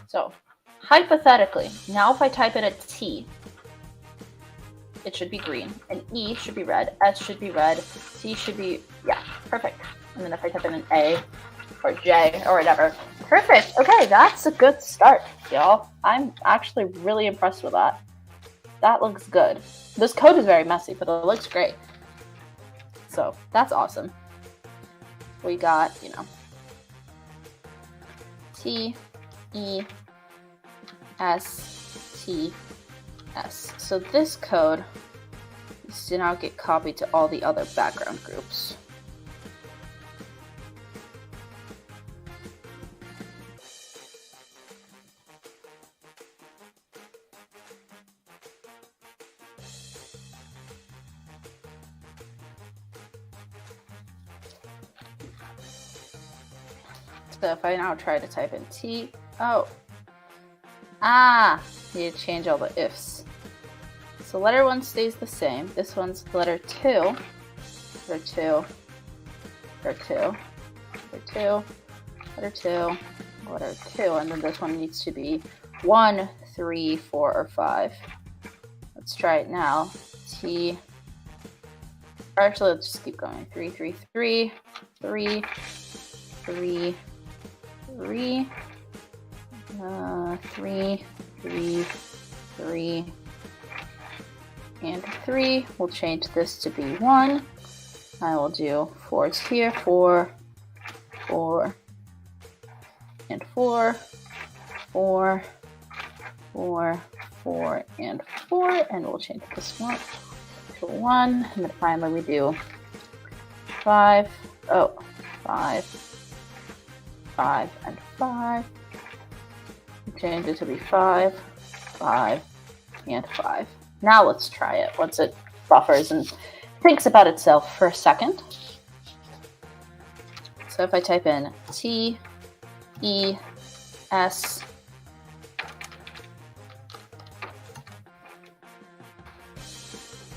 So hypothetically, now if I type in a T, it should be green, and E should be red, S should be red, C should be, yeah, perfect. And then if I type in an A or J or whatever, perfect. Okay, that's a good start, y'all. I'm actually really impressed with that. That looks good. This code is very messy, but it looks great. So that's awesome. We got, T, E, S, T, S. So this code needs to now get copied to all the other background groups. So if I now try to type in T, need to change all the ifs. So letter 1 stays the same. This one's letter 2, letter 2, letter 2, letter 2, letter 2, letter 2, and then this one needs to be 1, 3, 4, or 5. Let's try it now. T, or actually let's just keep going. 3, 3, 3, 3, 3, 3, 3, 3, 3, and 3. We'll change this to be 1. I will do 4s here, 4, 4, and 4, 4, 4, 4, and 4, and we'll change this one to 1, and then finally we do 5, 5, 5, and 5. Change it to be 5, 5, and 5. Now let's try it once it buffers and thinks about itself for a second. So if I type in T, E, S,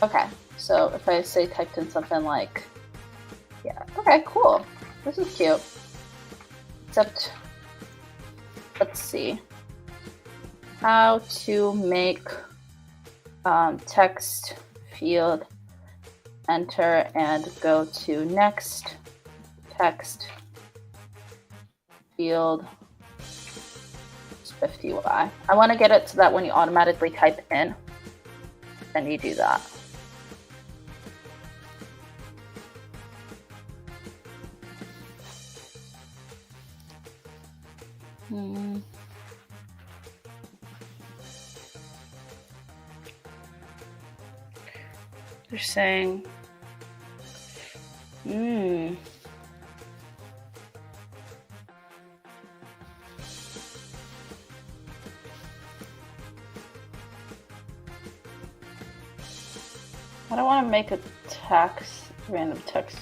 okay, so if I say typed in something like, yeah, okay, cool, this is cute, except, let's see, how to make text field, enter, and go to next text field 50Y. I want to get it so that when you automatically type in, then you do that. They're saying, I don't want to make a text, random text.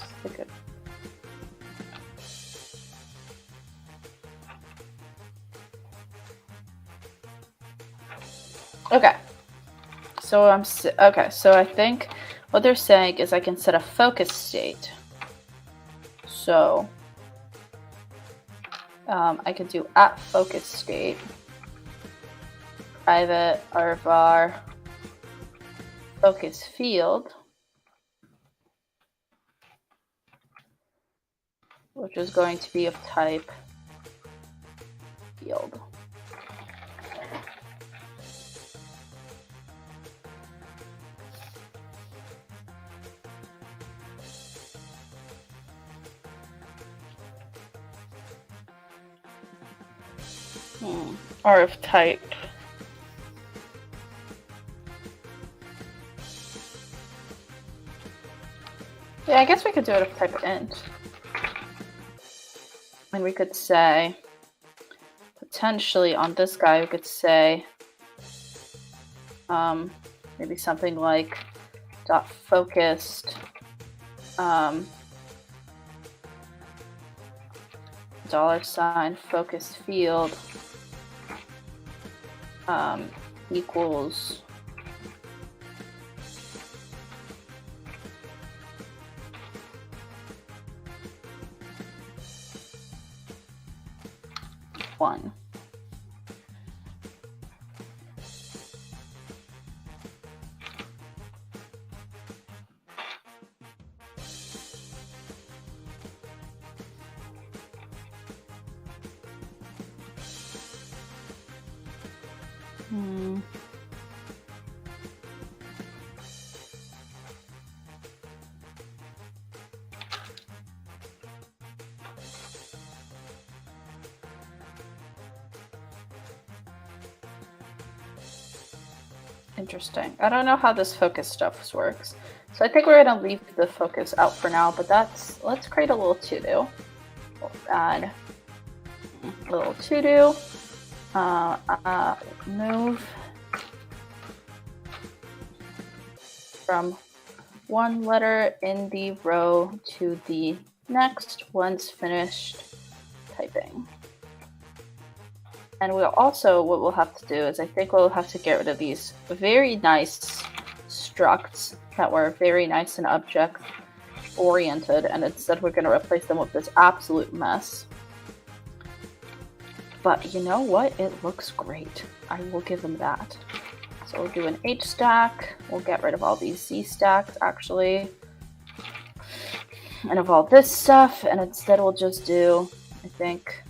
Okay. So so I think what they're saying is I can set a focus state. So I could do @focus state, private var focus field, which is going to be of type field. Or of type I guess we could do it of type int. And we could say, potentially on this guy, we could say maybe something like dot focused $ focused field equals one. Interesting. I don't know how this focus stuff works. So I think we're going to leave the focus out for now, but let's create a little to-do. We'll add a little to-do. Move from one letter in the row to the next once finished typing. And what we'll have to do is I think we'll have to get rid of these very nice structs that were very nice and object oriented, and instead we're going to replace them with this absolute mess. But you know what? It looks great. I will give them that. So we'll do an H stack. We'll get rid of all these Z stacks actually, and of all this stuff, and instead we'll just do, I think,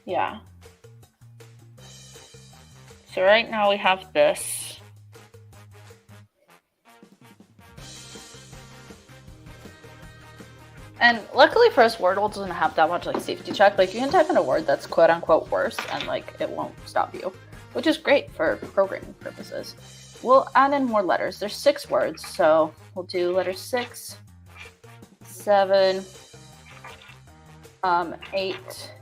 yeah. So right now we have this. And luckily for us, Wordle doesn't have that much like safety check. Like you can type in a word that's quote unquote worse and like it won't stop you, which is great for programming purposes. We'll add in more letters. There's 6 words, so we'll do letter 6, 7, 8,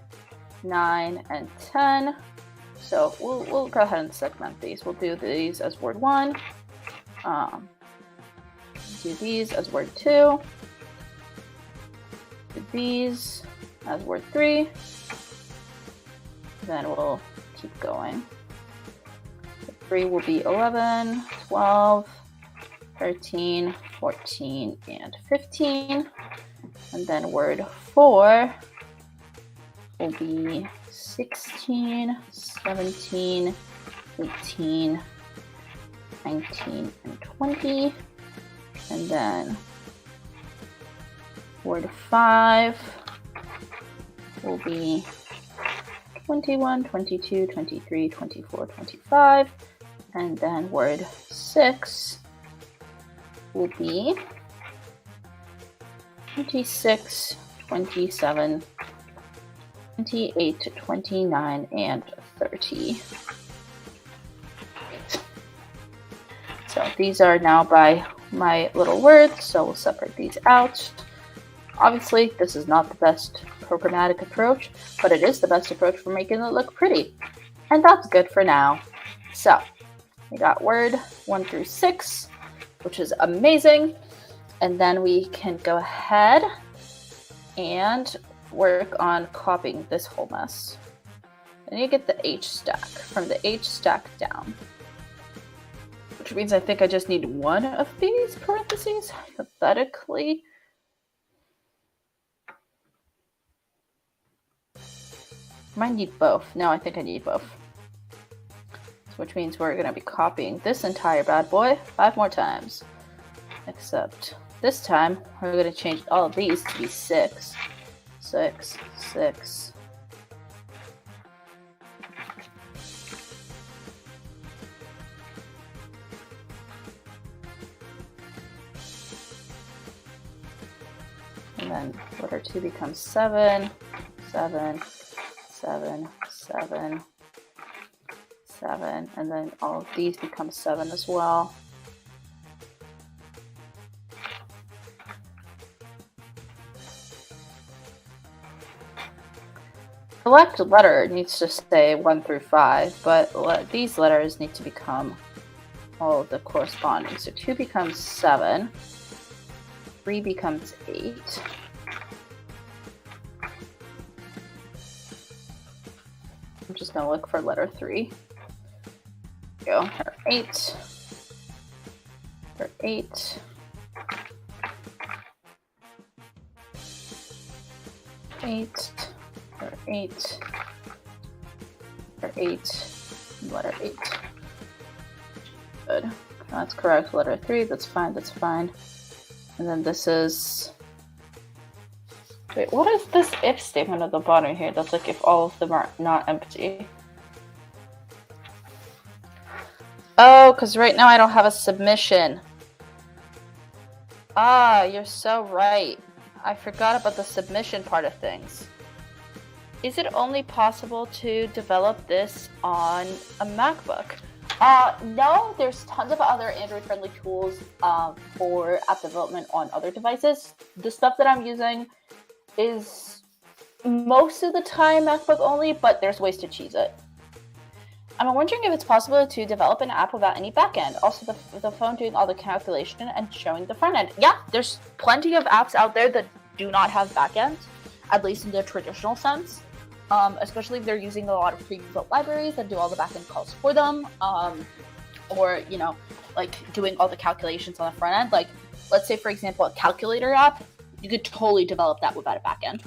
9, and 10. So we'll go ahead and segment these. We'll do these as word 1. Do these as word 2. Do these as word 3. Then we'll keep going. The 3 will be 11, 12, 13, 14, and 15. And then word 4 will be 16, 17, 18, 19, and 20. And then word 5 will be 21, 22, 23, 24, 25. And then word 6 will be 26, 27, 28, 29, and 30. So these are now by my little words, so we'll separate these out. Obviously, this is not the best programmatic approach, but it is the best approach for making it look pretty. And that's good for now. So we got word 1 through 6, which is amazing. And then we can go ahead and work on copying this whole mess. I need to get the H stack, from the H stack down. Which means I think I just need one of these parentheses, hypothetically. I might need both. No, I think I need both. Which means we're going to be copying this entire bad boy 5 more times. Except this time, we're going to change all of these to be 6. 6, 6. And then letter 2 becomes 7, 7, 7, 7, 7, and then all of these become 7 as well. Select letter needs to stay 1 through 5, but these letters need to become all of the corresponding. So 2 becomes 7, 3 becomes 8. I'm just going to look for letter 3. Go, letter 8. Letter 8. 8. Letter 8. Letter 8. Letter 8. Good. That's correct. Letter 3. That's fine. That's fine. And then this is... Wait, what is this if statement at the bottom here? That's like if all of them are not empty. Oh, because right now I don't have a submission. Ah, you're so right. I forgot about the submission part of things. Is it only possible to develop this on a MacBook? No, there's tons of other Android-friendly tools for app development on other devices. The stuff that I'm using is most of the time MacBook only, but there's ways to cheese it. I'm wondering if it's possible to develop an app without any backend. Also, the phone doing all the calculation and showing the front end. Yeah, there's plenty of apps out there that do not have backends, at least in the traditional sense. Especially if they're using a lot of pre-built libraries that do all the backend calls for them, or, you know, like doing all the calculations on the front end. Like, let's say, for example, a calculator app, you could totally develop that without a backend.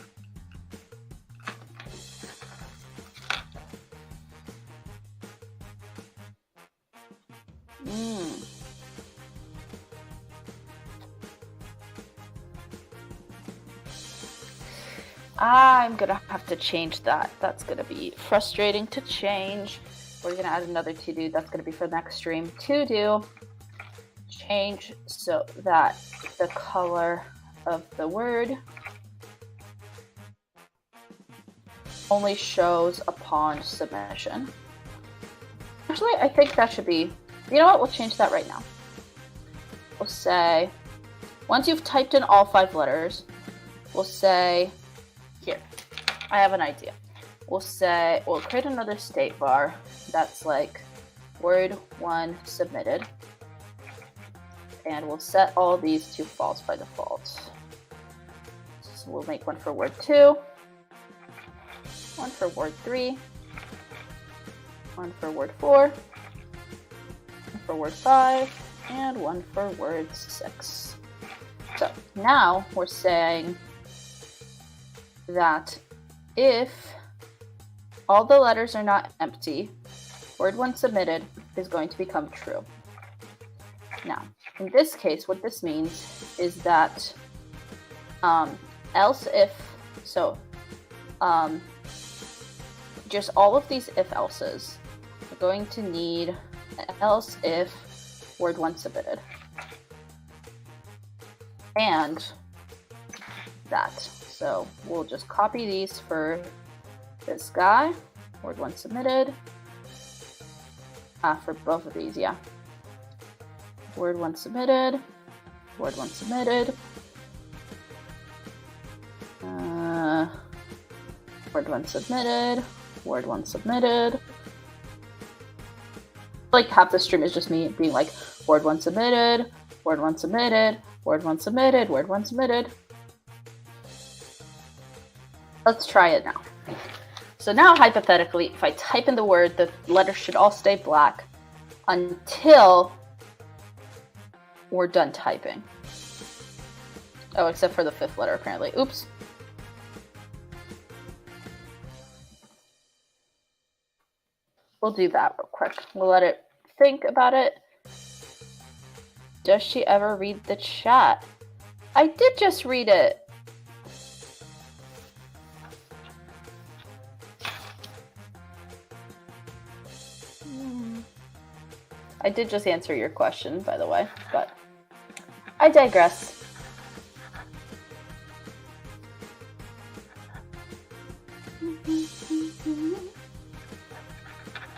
I'm gonna have to change that. That's gonna be frustrating to change. We're gonna add another to-do. That's gonna be for the next stream. To-do, change so that the color of the word only shows upon submission. Actually, I think that should be, you know what, we'll change that right now. We'll say, once you've typed in all 5 letters, we'll say, here, I have an idea. We'll say, we'll create another state bar that's like word 1 submitted. And we'll set all these to false by default. So we'll make one for word 2, one for word 3, one for word 4, one for word 5, and one for word 6. So now we're saying that if all the letters are not empty, word 1 submitted is going to become true. Now, in this case, what this means is that else if, so just all of these if-elses are going to need else if word 1 submitted. And that. So we'll just copy these for this guy, word 1 submitted, for both of these, yeah. Word 1 submitted. Word 1 submitted. Word 1 submitted. Word 1 submitted. Like half the stream is just me being like, Word 1 submitted. Word 1 submitted. Word 1 submitted. Word 1 submitted. Let's try it now. So now, hypothetically, if I type in the word, the letters should all stay black until we're done typing. Oh, except for the 5th letter, apparently. Oops. We'll do that real quick. We'll let it think about it. Does she ever read the chat? I did just read it. I did just answer your question, by the way, but I digress.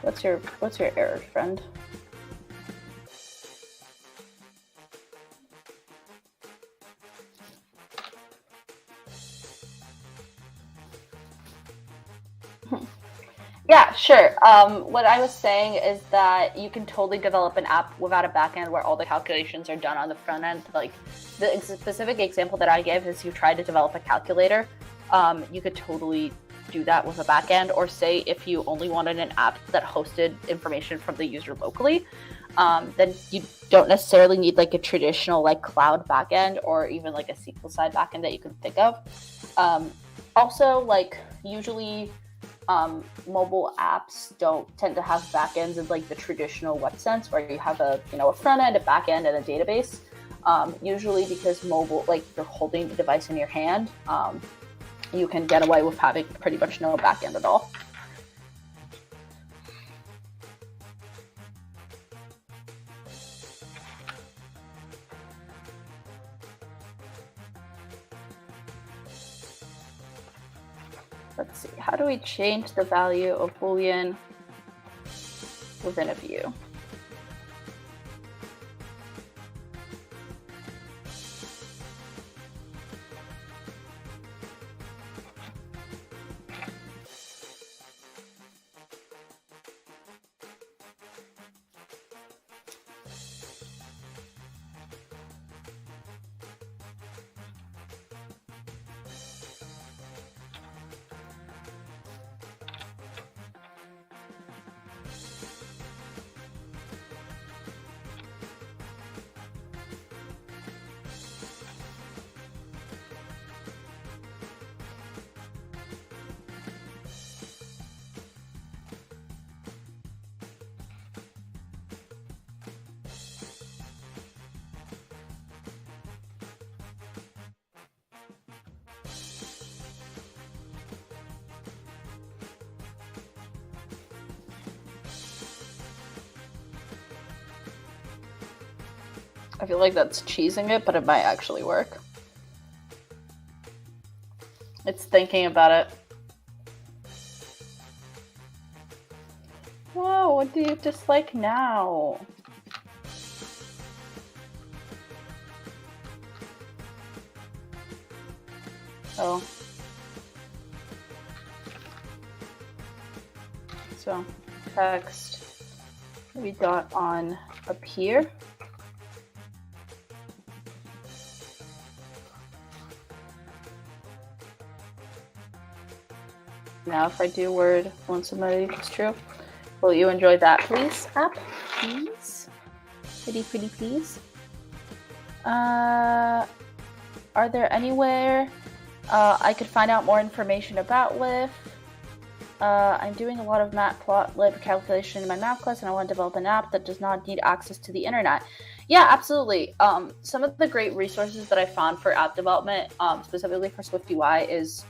What's your error, friend? Yeah, sure. What I was saying is that you can totally develop an app without a backend where all the calculations are done on the front end. Like the specific example that I gave is you try to develop a calculator. You could totally do that with a backend, or say if you only wanted an app that hosted information from the user locally, then you don't necessarily need like a traditional like cloud backend or even like a SQL side backend that you can think of. Also, like usually mobile apps don't tend to have backends in like the traditional web sense, where you have a front end, a back end, and a database. Usually because mobile, like you're holding the device in your hand, you can get away with having pretty much no backend at all. Let's see, how do we change the value of Boolean within a view? I feel like that's cheesing it, but it might actually work. It's thinking about it. Whoa, what do you dislike now? Oh. So, text, maybe dot on up here. Now if I do word one submitted equals true, will you enjoy that, please, app? Please? Pretty please? Are there anywhere I could find out more information about with? I'm doing a lot of matplotlib calculation in my math class, and I want to develop an app that does not need access to the internet. Yeah, absolutely. Some of the great resources that I found for app development, specifically for Swift UI, is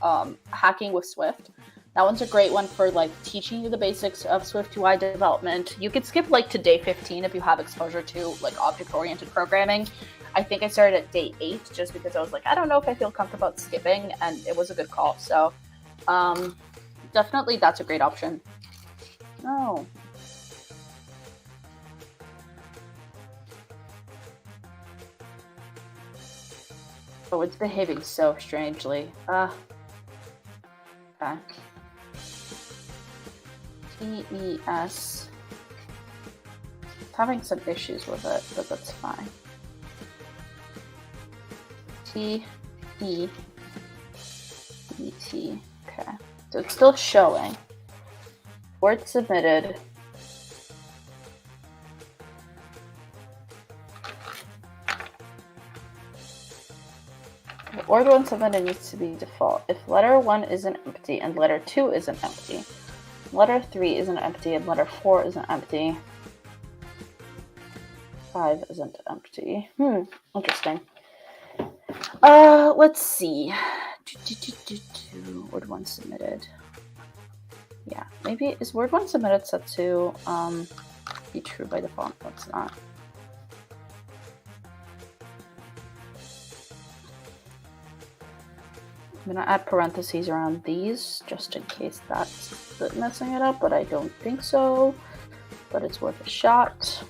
Hacking with Swift. That one's a great one for like teaching you the basics of Swift UI development. You could skip like to day 15 if you have exposure to like object-oriented programming. I think I started at day 8 just because I was like, I don't know if I feel comfortable about skipping, and it was a good call. So definitely that's a great option. Oh. Oh, it's behaving so strangely. Okay. TES. It's having some issues with it, but that's fine. TEET. Okay. So it's still showing. Word submitted. Word 1 submitted needs to be default. If letter 1 isn't empty and letter 2 isn't empty, letter 3 isn't empty and letter 4 isn't empty, 5 isn't empty. Interesting. Let's see. Word 1 submitted. Yeah, maybe is word 1 submitted set to be true by default? No, it's not. I'm gonna add parentheses around these just in case that's messing it up, but I don't think so. But it's worth a shot.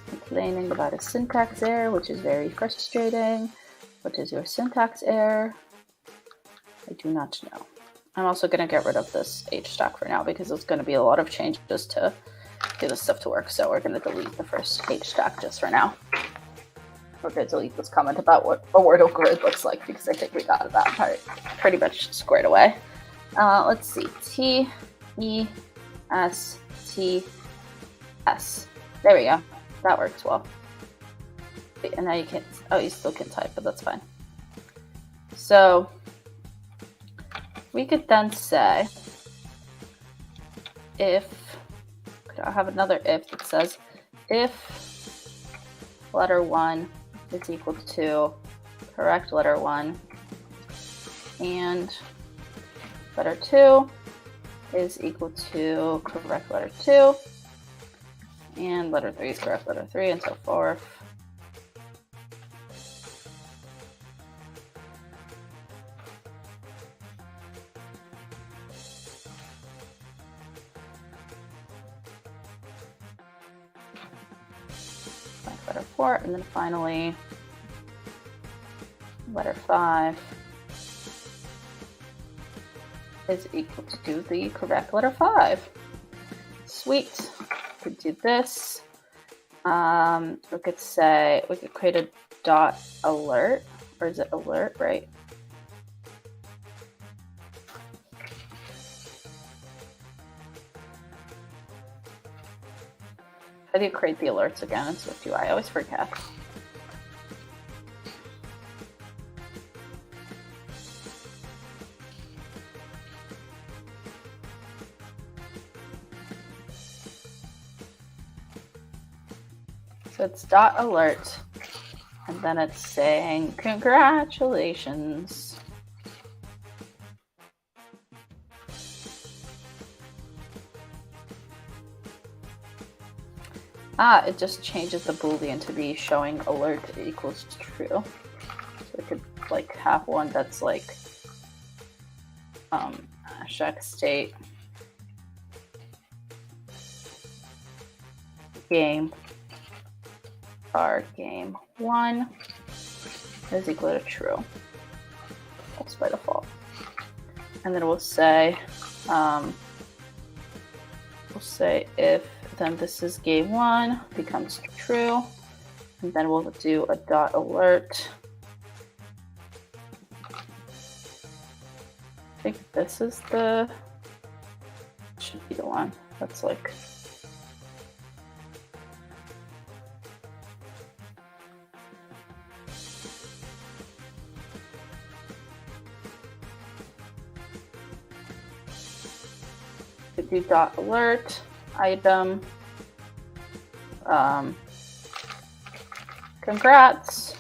Complaining about a syntax error, which is very frustrating. What is your syntax error? I do not know. I'm also going to get rid of this H stack for now because it's going to be a lot of changes to get this stuff to work. So we're going to delete the first H stack just for now. We're going to delete this comment about what a Wordle grid looks like because I think we got that part pretty much squared away. Let's see. TESTS. There we go. That works well. And now you can't, oh, you still can type, but that's fine. So we could then say if, could I have another if that says if letter 1 is equal to correct letter 1 and letter 2 is equal to correct letter 2 and letter 3 is correct letter 3 and so forth. Like letter 4 and then finally letter 5 is equal to the correct letter 5. Sweet. We could do this. We could say, we could create a dot alert, or is it alert, right? How do you create the alerts again in Swift UI? I always forget. So it's dot alert, and then it's saying congratulations. It just changes the boolean to be showing alert equals true. So we could like have one that's like hashtag state game our game 1 is equal to true. That's by default. And then we'll say if then this is game 1 becomes true, and then we'll do a dot alert. I think this is the should be the one that's like do dot alert item congrats.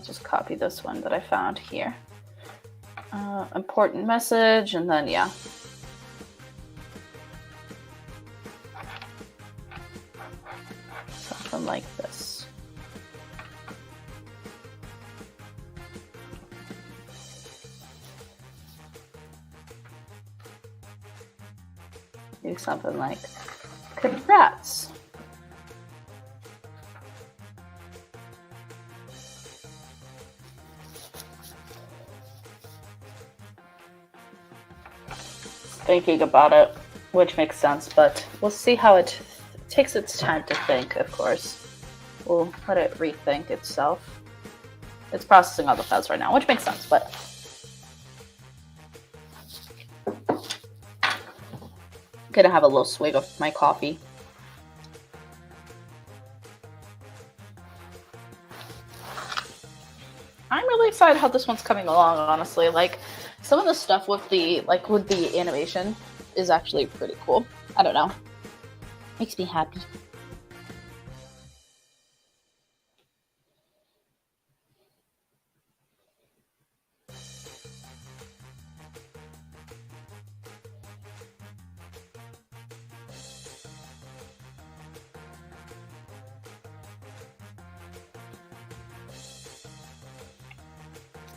Just copy this one that I found here. Important message, and then yeah. Something like this. Do something like Congrats. Thinking about it, which makes sense, but we'll see how it takes its time to think, of course. We'll let it rethink itself. It's processing all the files right now, which makes sense, but I'm gonna have a little swig of my coffee. I'm really excited how this one's coming along, honestly. Like, some of the stuff with the animation is actually pretty cool. I don't know. Makes me happy.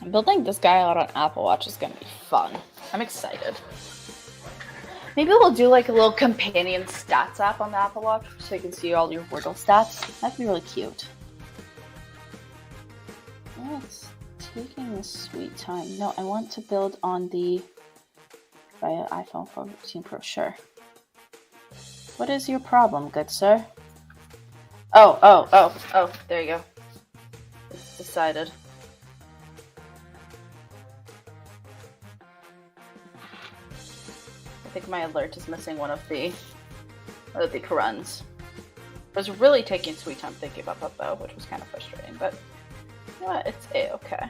Building this guy out on Apple Watch is gonna be fun. I'm excited. Maybe we'll do like a little companion stats app on the Apple Watch so you can see all your Wordle stats. That'd be really cute. Oh, it's taking a sweet time. No, I want to build on the iPhone 14 Pro, sure. What is your problem, good sir? Oh, there you go. It's decided. I think my alert is missing one of the runs. I was really taking sweet time thinking about that though, which was kind of frustrating, but you know what, it's A-okay.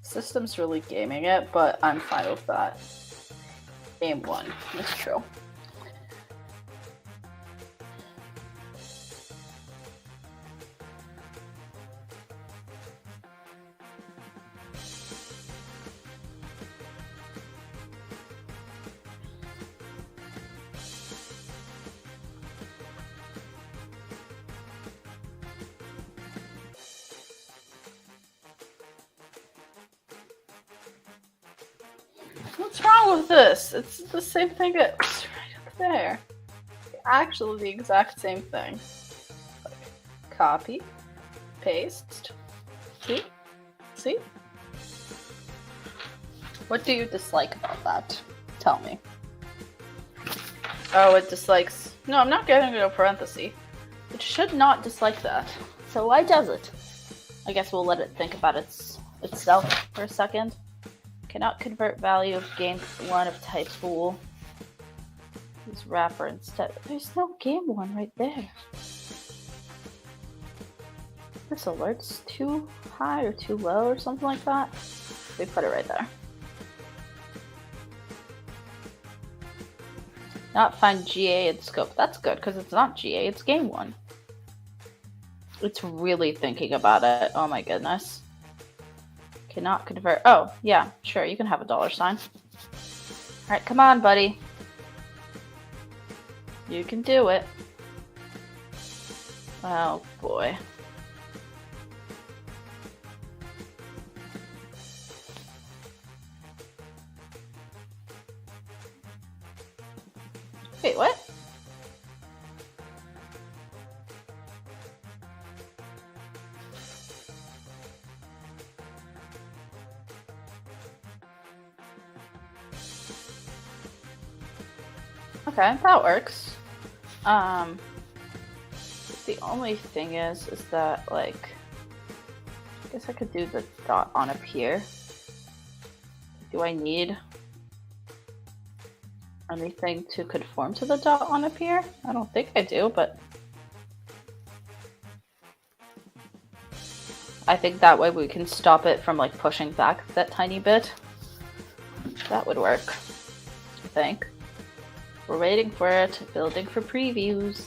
System's really gaming it, but I'm fine with that. Game 1, it's true. What's wrong with this? It's the same thing that's right up there. Actually, the exact same thing. Like, copy, paste. See? What do you dislike about that? Tell me. Oh, it dislikes. No, I'm not getting to a parenthesis. It should not dislike that. So why does it? I guess we'll let it think about itself for a second. Cannot convert value of game 1 of type bool. Use wrapper instead. There's no game 1 right there. This alert's too high or too low or something like that. We put it right there. Not find GA in scope. That's good because it's not GA, it's game 1. It's really thinking about it. Oh my goodness. Cannot convert. Oh, yeah, sure, you can have a $sign. Alright, come on, buddy. You can do it. Oh, boy. Wait, what? Okay, that works. The only thing is that, like, I guess I could do the dot on up here. Do I need anything to conform to the dot on up here? I don't think I do, but I think that way we can stop it from, like, pushing back that tiny bit. That would work, I think. We're waiting for it, building for previews.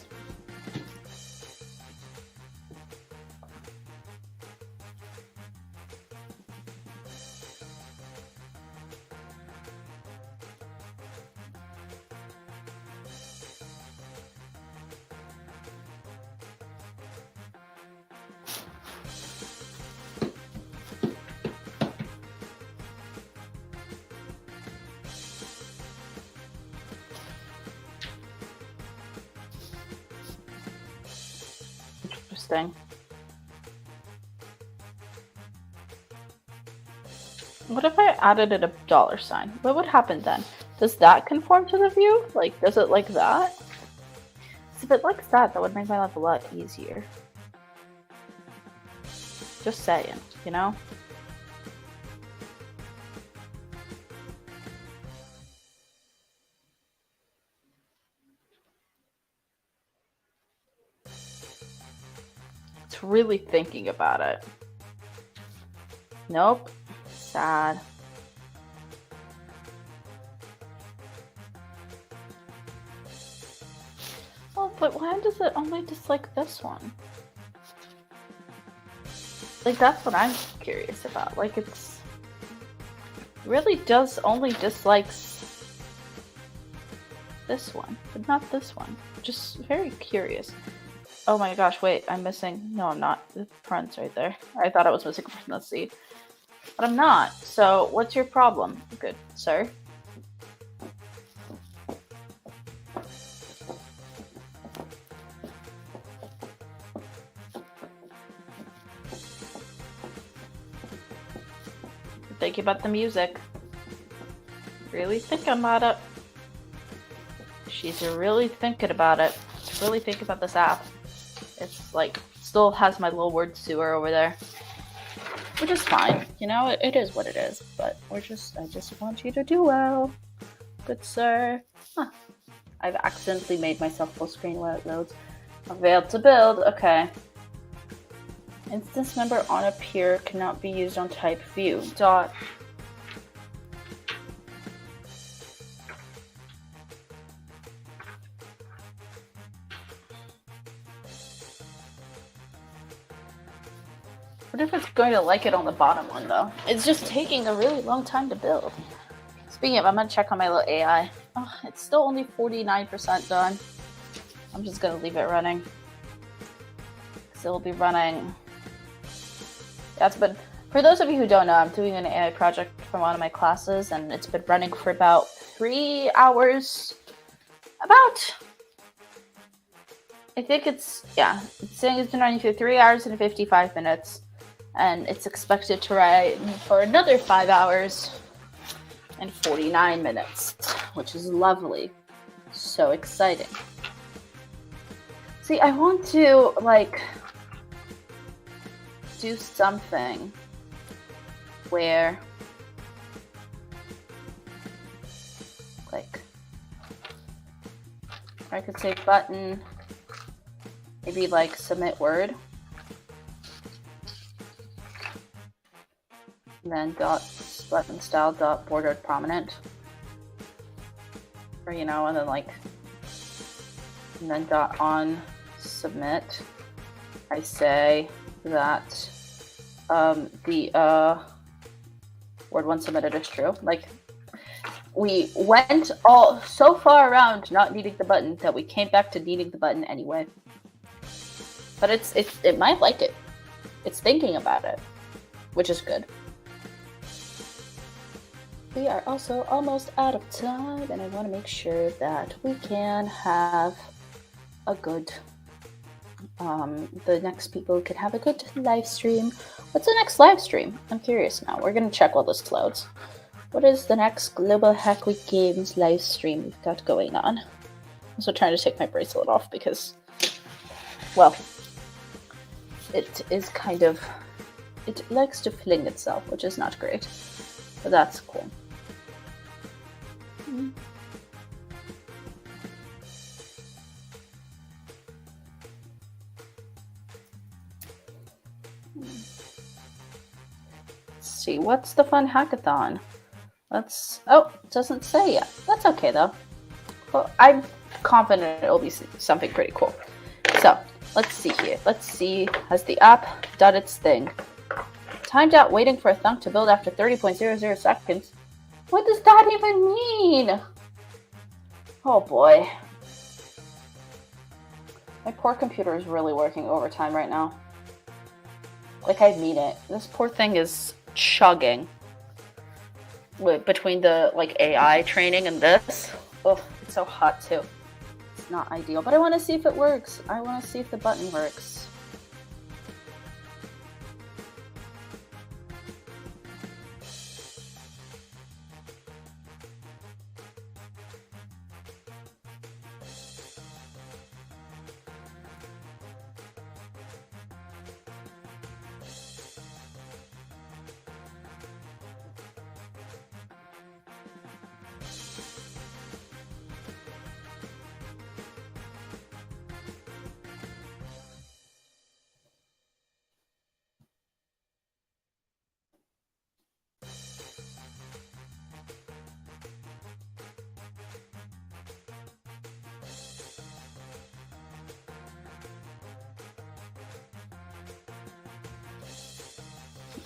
interesting. What if I added it a $sign? What would happen then? Does that conform to the view? Like, does it like that? If it likes that, that would make my life a lot easier. Just saying, you know? It's really thinking about it. Nope. Sad. Well, but why does it only dislike this one? Like, that's what I'm curious about. Like, it's really does only dislikes this one, but not this one. Just very curious. Oh my gosh, wait, I'm missing. No, I'm not. The front's right there. I thought I was missing from the seat. But I'm not. So, what's your problem? Good, sir. Think about the music. Really thinking about it. She's really thinking about it. Really thinking about this app. It's like, still has my little word sewer over there. Which is fine. You know, it is what it is. But I just want you to do well. Good sir. Huh. I've accidentally made myself full screen while it loads. Failed to build. Okay. Instance member on appear cannot be used on type view. Dot. What if it's going to like it on the bottom one though? It's just taking a really long time to build. Speaking of, I'm gonna check on my little AI. Oh, it's still only 49% done. I'm just gonna leave it running. So it'll be running. That's been, for those of you who don't know, I'm doing an AI project for one of my classes, and it's been running for about 3 hours. I think it's saying it's been running for 3 hours and 55 minutes. And it's expected to run for another 5 hours and 49 minutes, which is lovely. So exciting. See, I want to, like, do something where, like, I could say button, maybe like submit word. And then dot button style dot bordered prominent, or you know, and then like, and then dot on submit. I say that the word one submitted is true. Like, we went all so far around not needing the button that we came back to needing the button anyway. But it might like it. It's thinking about it, which is good. We are also almost out of time, and I want to make sure that we can have a good, the next people can have a good live stream. What's the next live stream? I'm curious now. We're going to check while this loads. What is the next Global Hack Week Games live stream we've got going on? I'm also trying to take my bracelet off because, well, it is kind of, it likes to fling itself, which is not great, but that's cool. Let's see, what's the fun hackathon? Oh, it doesn't say yet. That's okay though. Well, I'm confident it'll be something pretty cool. So, let's see here. Let's see, has the app done its thing? Timed out waiting for a thunk to build after 30.00 seconds. What does that even mean? Oh boy. My poor computer is really working overtime right now. Like, I mean it. This poor thing is chugging. Between the, like, AI training and this. Oh, it's so hot too. It's not ideal. But I want to see if it works. I want to see if the button works.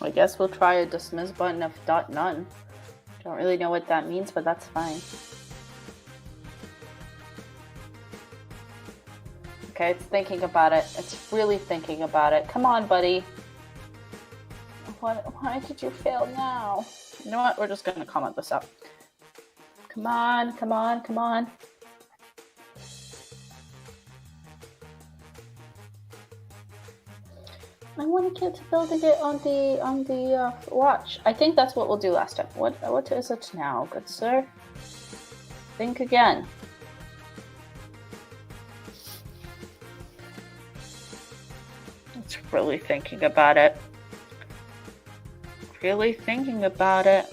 I guess we'll try a dismiss button of .none. Don't really know what that means, but that's fine. Okay, it's thinking about it. It's really thinking about it. Come on, buddy. Why did you fail now? You know what? We're just going to comment this up. Come on, come on, come on. I want to get to building it on the watch. I think that's what we'll do last time. What is it now, good sir? Think again. It's really thinking about it. Really thinking about it.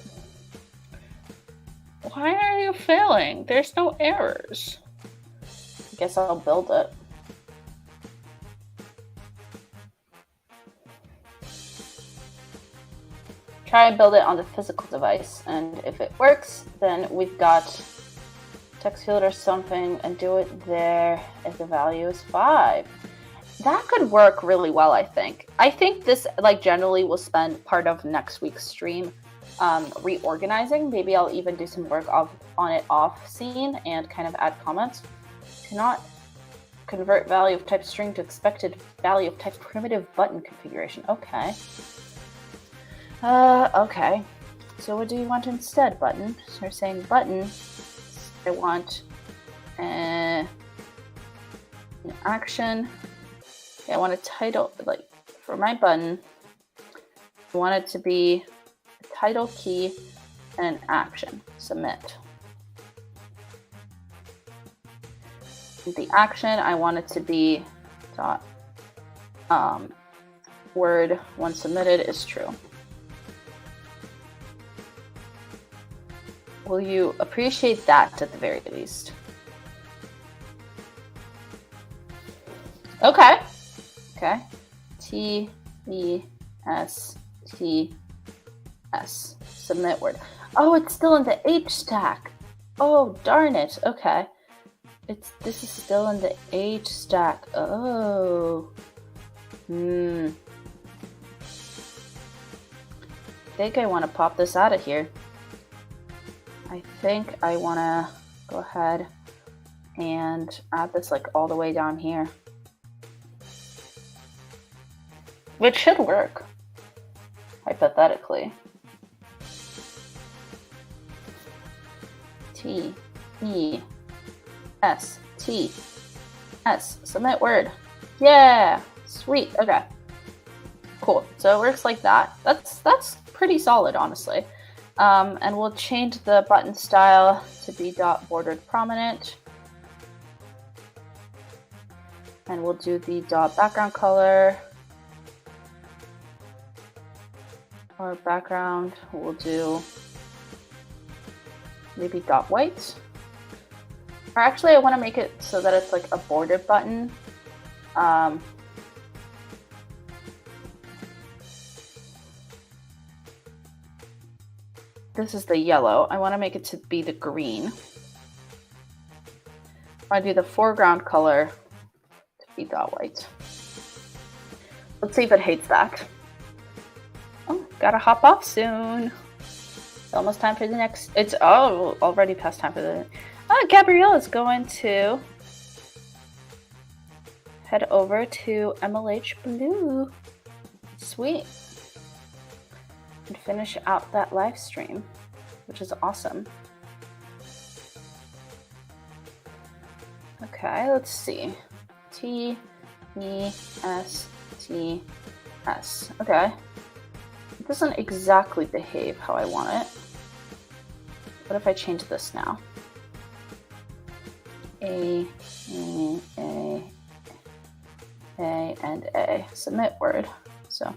Why are you failing? There's no errors. I guess I'll build it. Try and build it on the physical device, and if it works, then we've got text field or something, and do it there if the value is 5. That could work really well, I think. I think this, like, generally will spend part of next week's stream reorganizing. Maybe I'll even do some work on it off scene and kind of add comments. Cannot convert value of type string to expected value of type primitive button configuration. Okay. Okay. So what do you want instead, button? So we're saying button. I want an action. Okay, I want a title, like for my button. I want it to be a title key and an action. Submit. The action, I want it to be dot word when submitted is true. Will you appreciate that at the very least? Okay. Okay. T E S T S. Submit word. Oh, it's still in the H stack. Oh, darn it. Okay. This is still in the H stack. Oh. I think I want to pop this out of here. I think I want to go ahead and add this like all the way down here. Which should work, hypothetically. T, E, S, T, S. Submit word. Yeah, sweet. Okay, cool. So it works like that. That's pretty solid, honestly. And we'll change the button style to be dot bordered prominent. And we'll do the dot background color. Or background, we'll do maybe dot white. Or actually, I want to make it so that it's like a bordered button. This is the yellow. I want to make it to be the green. I want to do the foreground color to be dot white. Let's see if it hates that. Oh, gotta hop off soon. It's almost time for the next. It's already past time for the. Gabrielle is going to head over to MLH Blue. Sweet. And finish out that live stream, which is awesome. Okay, let's see. T, E, S, T, S. Okay. It doesn't exactly behave how I want it. What if I change this now? A, and A. Submit word. So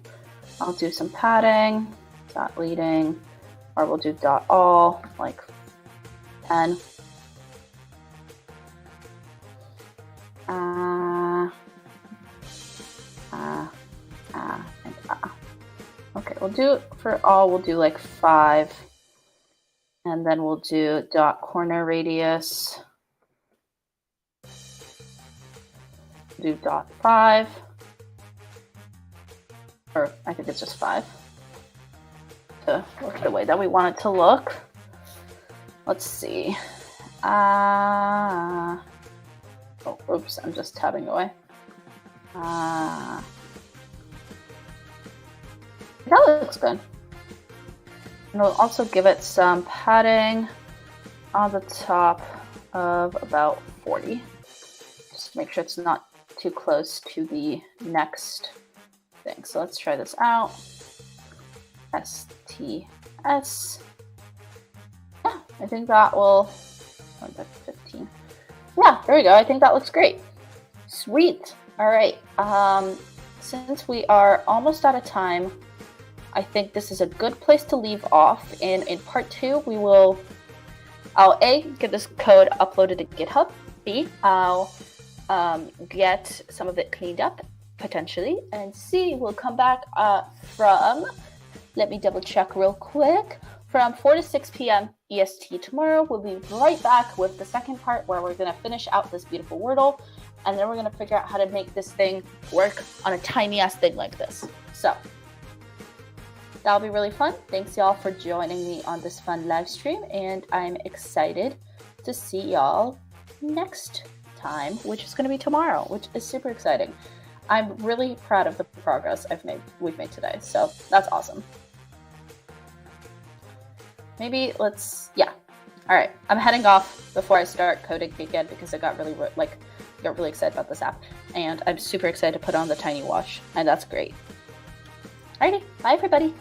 I'll do some padding. Dot leading, or we'll do dot all, like 10. And Okay, we'll do for all, we'll do like 5. And then we'll do dot corner radius. Do dot 5. Or I think it's just 5. to look the way that we want it to look. Let's see. Oh, oops, I'm just tabbing away. That looks good. And we'll also give it some padding on the top of about 40. Just to make sure it's not too close to the next thing. So let's try this out. STS. Yeah, I think that will, 15. Yeah, there we go. I think that looks great. Sweet. All right. Since we are almost out of time, I think this is a good place to leave off. And in part 2, I'll A, get this code uploaded to GitHub. B, I'll get some of it cleaned up, potentially. And C, we'll come back from, let me double check real quick, from 4 to 6 p.m. EST tomorrow. We'll be right back with the second part where we're going to finish out this beautiful Wordle. And then we're going to figure out how to make this thing work on a tiny ass thing like this. So that'll be really fun. Thanks y'all for joining me on this fun live stream. And I'm excited to see y'all next time, which is going to be tomorrow, which is super exciting. I'm really proud of the progress we've made today. So that's awesome. Maybe let's, yeah. All right, I'm heading off before I start coding again because I got really excited about this app. And I'm super excited to put on the tiny wash, and that's great. Alrighty, bye everybody.